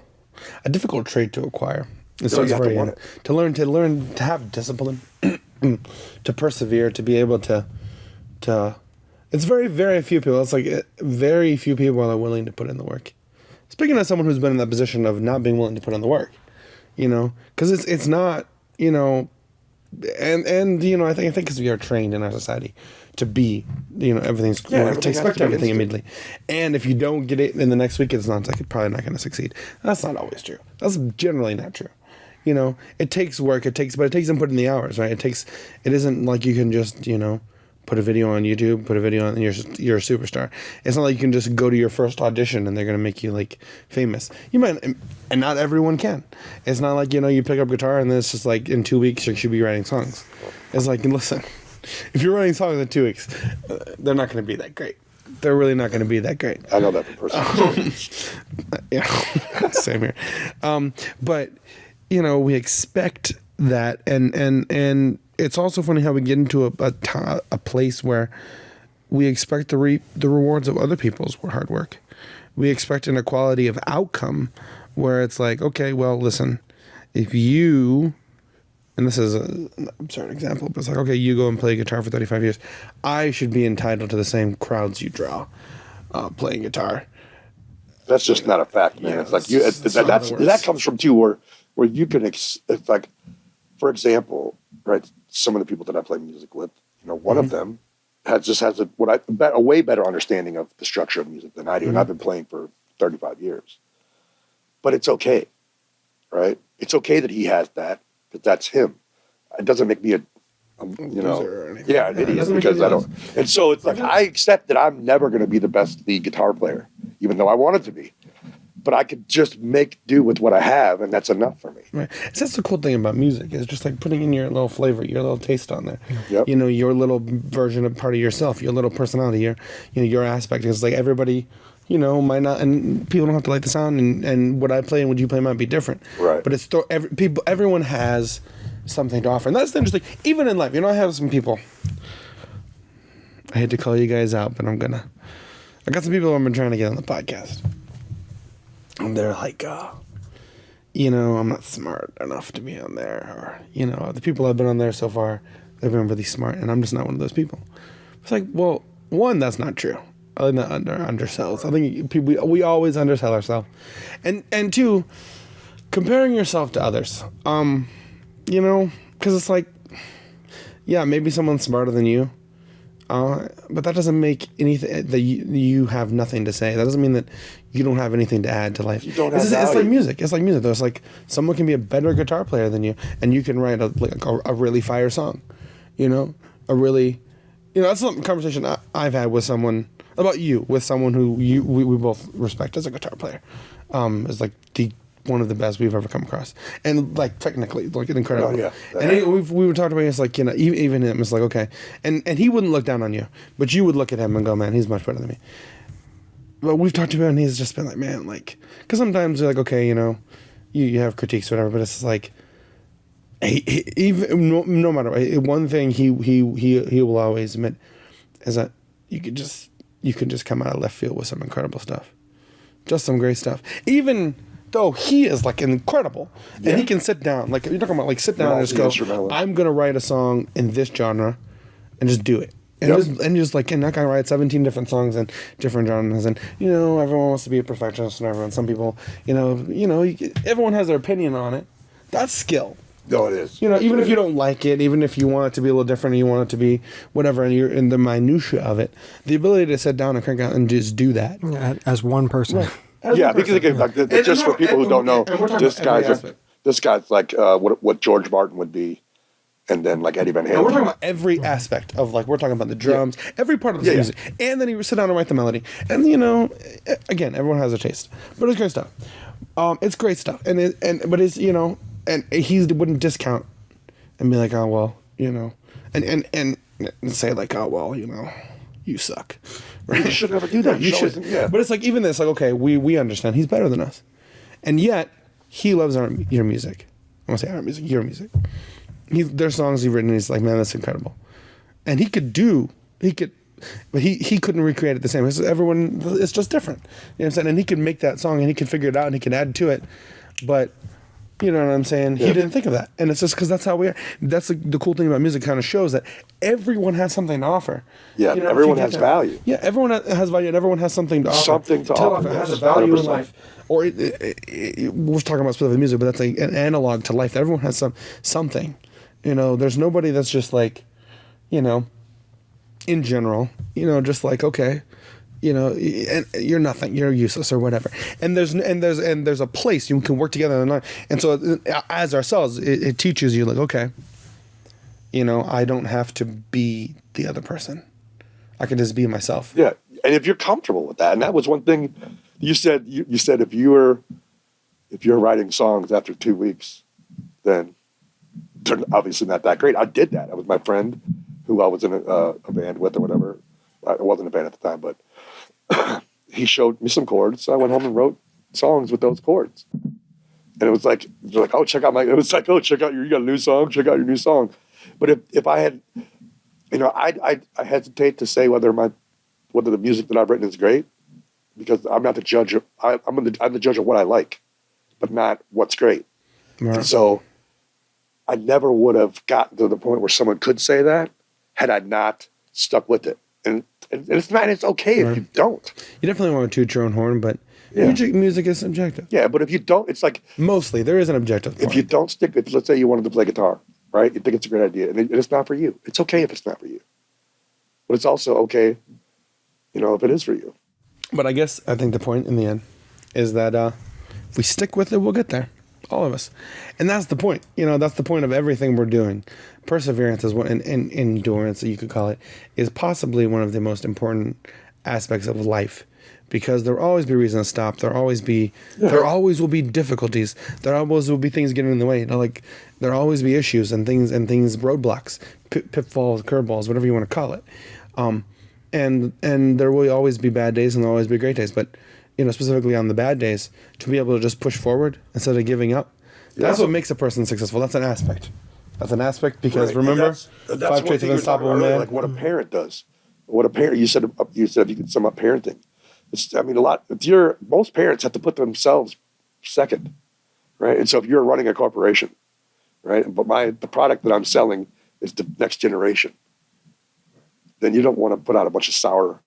difficult trait to acquire. So you have to want it. To learn to have discipline, to persevere, to be able to. It's very, very few people. It's like very few people are willing to put in the work. Speaking of someone who's been in that position of not being willing to put in the work, because it's not, and I think because we are trained in our society to be, everything's to expect everything immediately, and if you don't get it in the next week, it's not like you're probably not going to succeed. That's not always true. That's generally not true. It takes work. But it takes them putting the hours, right? It isn't like you can just put a video on YouTube, put a video on, and you're a superstar. It's not like you can just go to your first audition and they're going to make you like famous. You might, and not everyone can. It's not like, you pick up guitar and then it's just like in 2 weeks you should be writing songs. It's like, listen, if you're writing songs in 2 weeks, they're not going to be that great. they're really not going to be that great. I know that from personal experience. Yeah, same here. But we expect that, and it's also funny how we get into a place where we expect to reap the rewards of other people's hard work. We expect an equality of outcome where it's like, okay, well, listen, if you, and this is an absurd example, but it's like, okay, you go and play guitar for 35 years. I should be entitled to the same crowds you draw playing guitar. That's just not a fact, man. It's like that comes from too where you can, it's like, for example, right, some of the people that I play music with, one of them has a way better understanding of the structure of music than I do, and I've been playing for 35 years. But it's okay, right? It's okay that he has that, because that's him. It doesn't make me an idiot, because I don't. And so it's like, I accept that I'm never going to be the best lead guitar player, even though I wanted to be. But I could just make do with what I have, and that's enough for me. Right. So that's the cool thing about music, is just like putting in your little flavor, your little taste on there. Yep. Your little version of part of yourself, your little personality, your aspect. It's like everybody, might not, and people don't have to like the sound, and what I play and what you play might be different. Right. But it's everyone has something to offer, and that's interesting. Even in life, I have some people. I hate to call you guys out, but I got some people I've been trying to get on the podcast. And they're like, I'm not smart enough to be on there. Or, the people I've been on there so far, they've been really smart, and I'm just not one of those people. It's like, well, one, that's not true. I think that undersells. I think we always undersell ourselves. And two, comparing yourself to others. Because it's like, yeah, maybe someone's smarter than you. But that doesn't make anything that you have nothing to say. That doesn't mean that you don't have anything to add to life. You don't have it's like music. It's like music, though. It's like someone can be a better guitar player than you, and you can write a really fire song. That's a conversation I've had with someone about with someone who we both respect as a guitar player. Is like one of the best we've ever come across, and like technically, like an incredible. Oh, yeah. And we were talking about it, it's like, even him, it's like, okay, and he wouldn't look down on you, but you would look at him and go, man, he's much better than me. But we've talked about it, and he's just been like, man, like, because sometimes you're like, okay, you have critiques or whatever, but it's like, even no matter what, one thing he will always admit is that you can just come out of left field with some incredible stuff, just some great stuff, even though he is like incredible, and he can sit down, like you're talking about, like sit down and just go, I'm gonna write a song in this genre, and just do it, and that guy writes 17 different songs in different genres, and everyone wants to be a perfectionist, and everyone, some people, everyone has their opinion on it. That's skill. No, it is. Even if you don't like it, even if you want it to be a little different, and you want it to be whatever, and you're in the minutia of it, the ability to sit down and crank out and just do that as one person. Right. Because just for people who don't know, this guy's like what George Martin would be, and then like Eddie Van Halen. And we're talking about every aspect of, like, we're talking about the drums, every part of the music, and then he would sit down and write the melody. And again, everyone has a taste, but it's great stuff. It's great stuff, and he wouldn't discount and be like, oh well, and say like, oh well, you suck. Right? You should never do that. You should. Yeah. But it's like, even this, like, okay, we understand he's better than us, and yet he loves your music. I want to say our music, your music. There's songs he's written, and he's like, man, that's incredible. And he could, but he couldn't recreate it the same. It's just different. You know what I'm saying? And he could make that song, and he could figure it out, and he could add to it, but. You know what I'm saying? Yeah. He didn't think of that. And it's just because that's how we are. That's the cool thing about music, kind of shows that everyone has something to offer. Yeah, everyone has value. Yeah, everyone has value, and everyone has something to offer. Something to offer. It has a value 100%. In life. Or we're talking about specific music, but that's like an analog to life. Everyone has something. There's nobody that's just like, in general, just like, okay, and you're nothing, you're useless or whatever. And there's a place you can work together and so as ourselves, it teaches you, like, okay, I don't have to be the other person. I can just be myself. Yeah, and if you're comfortable with that, and that was one thing you said. You said if you're writing songs after 2 weeks, then they're obviously not that great. I did that. I was my friend who I was in a band with or whatever. I wasn't a band at the time, but he showed me some chords. So I went home and wrote songs with those chords. And it was like, oh, check out you got a new song, check out your new song. But if I had, I hesitate to say whether the music that I've written is great, because I'm not the judge of, I'm the judge of what I like, but not what's great. Right. And so I never would have gotten to the point where someone could say that had I not stuck with it. And it's okay if you don't. You definitely want to toot your own horn, but music is subjective. Yeah, but if you don't, it's like... Mostly, there is an objective point. If you don't stick with, let's say you wanted to play guitar, right? You think it's a great idea, and it's not for you. It's okay if it's not for you. But it's also okay, if it is for you. But I think the point in the end is that if we stick with it, we'll get there. All of us. And that's the point. That's the point of everything we're doing. Perseverance is what, and endurance, you could call it, is possibly one of the most important aspects of life. Because there will always be reasons to stop. There always will be difficulties. There always will be things getting in the way. There always be issues and things, roadblocks, pitfalls, curveballs, whatever you want to call it. And there will always be bad days and there will always be great days. But specifically on the bad days, to be able to just push forward instead of giving up, that's what makes a person successful. That's an aspect. That's an aspect because remember, that's 5 traits of unstoppable man. Like what a parent does. You said if you could sum up parenting. Most parents have to put themselves second, right? And so if you're running a corporation, right, but the product that I'm selling is the next generation, then you don't want to put out a bunch of sour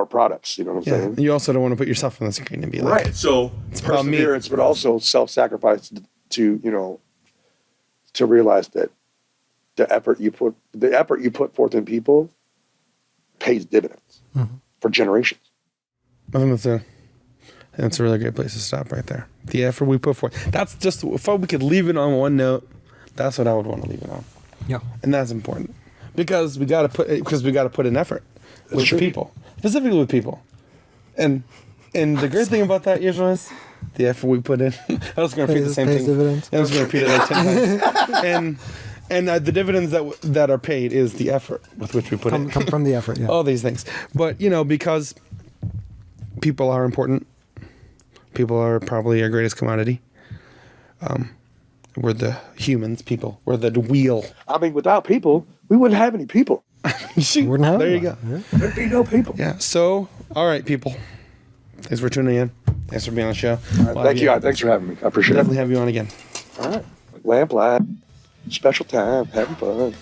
products. You know what I'm saying? You also don't want to put yourself on the screen and be like, right. So it's perseverance, but also self-sacrifice to realize that the effort you put forth in people pays dividends for generations. I think that's a really great place to stop right there. The effort we put forth. That's just, if we could leave it on one note, that's what I would want to leave it on. Yeah. And that's important. Because we got to put in effort with people. Specifically with people. And the great thing about that is the effort we put in. I was going to repeat the same thing. Dividends. I was going to repeat it like 10 times. And the dividends that are paid is the effort with which we put in. Come from the effort, yeah. All these things. But, because people are important. People are probably our greatest commodity. We're the humans, people. We're the wheel. Without people, we wouldn't have any people. There you go. Yeah. There'd be no people. Yeah. So, all right, people. Thanks for tuning in. Thanks for being on the show. Right, thank you. Thanks for having me. I appreciate it. Definitely have you on again. All right. Lamplight. Special time. Having fun.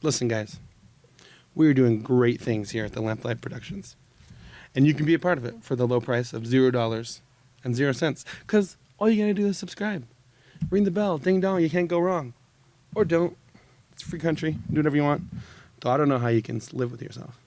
Listen, guys. We are doing great things here at the Lamplight Productions. And you can be a part of it for the low price of $0.00. Because all you got to do is subscribe. Ring the bell. Ding dong. You can't go wrong. Or don't. It's a free country. Do whatever you want. Though I don't know how you can live with yourself.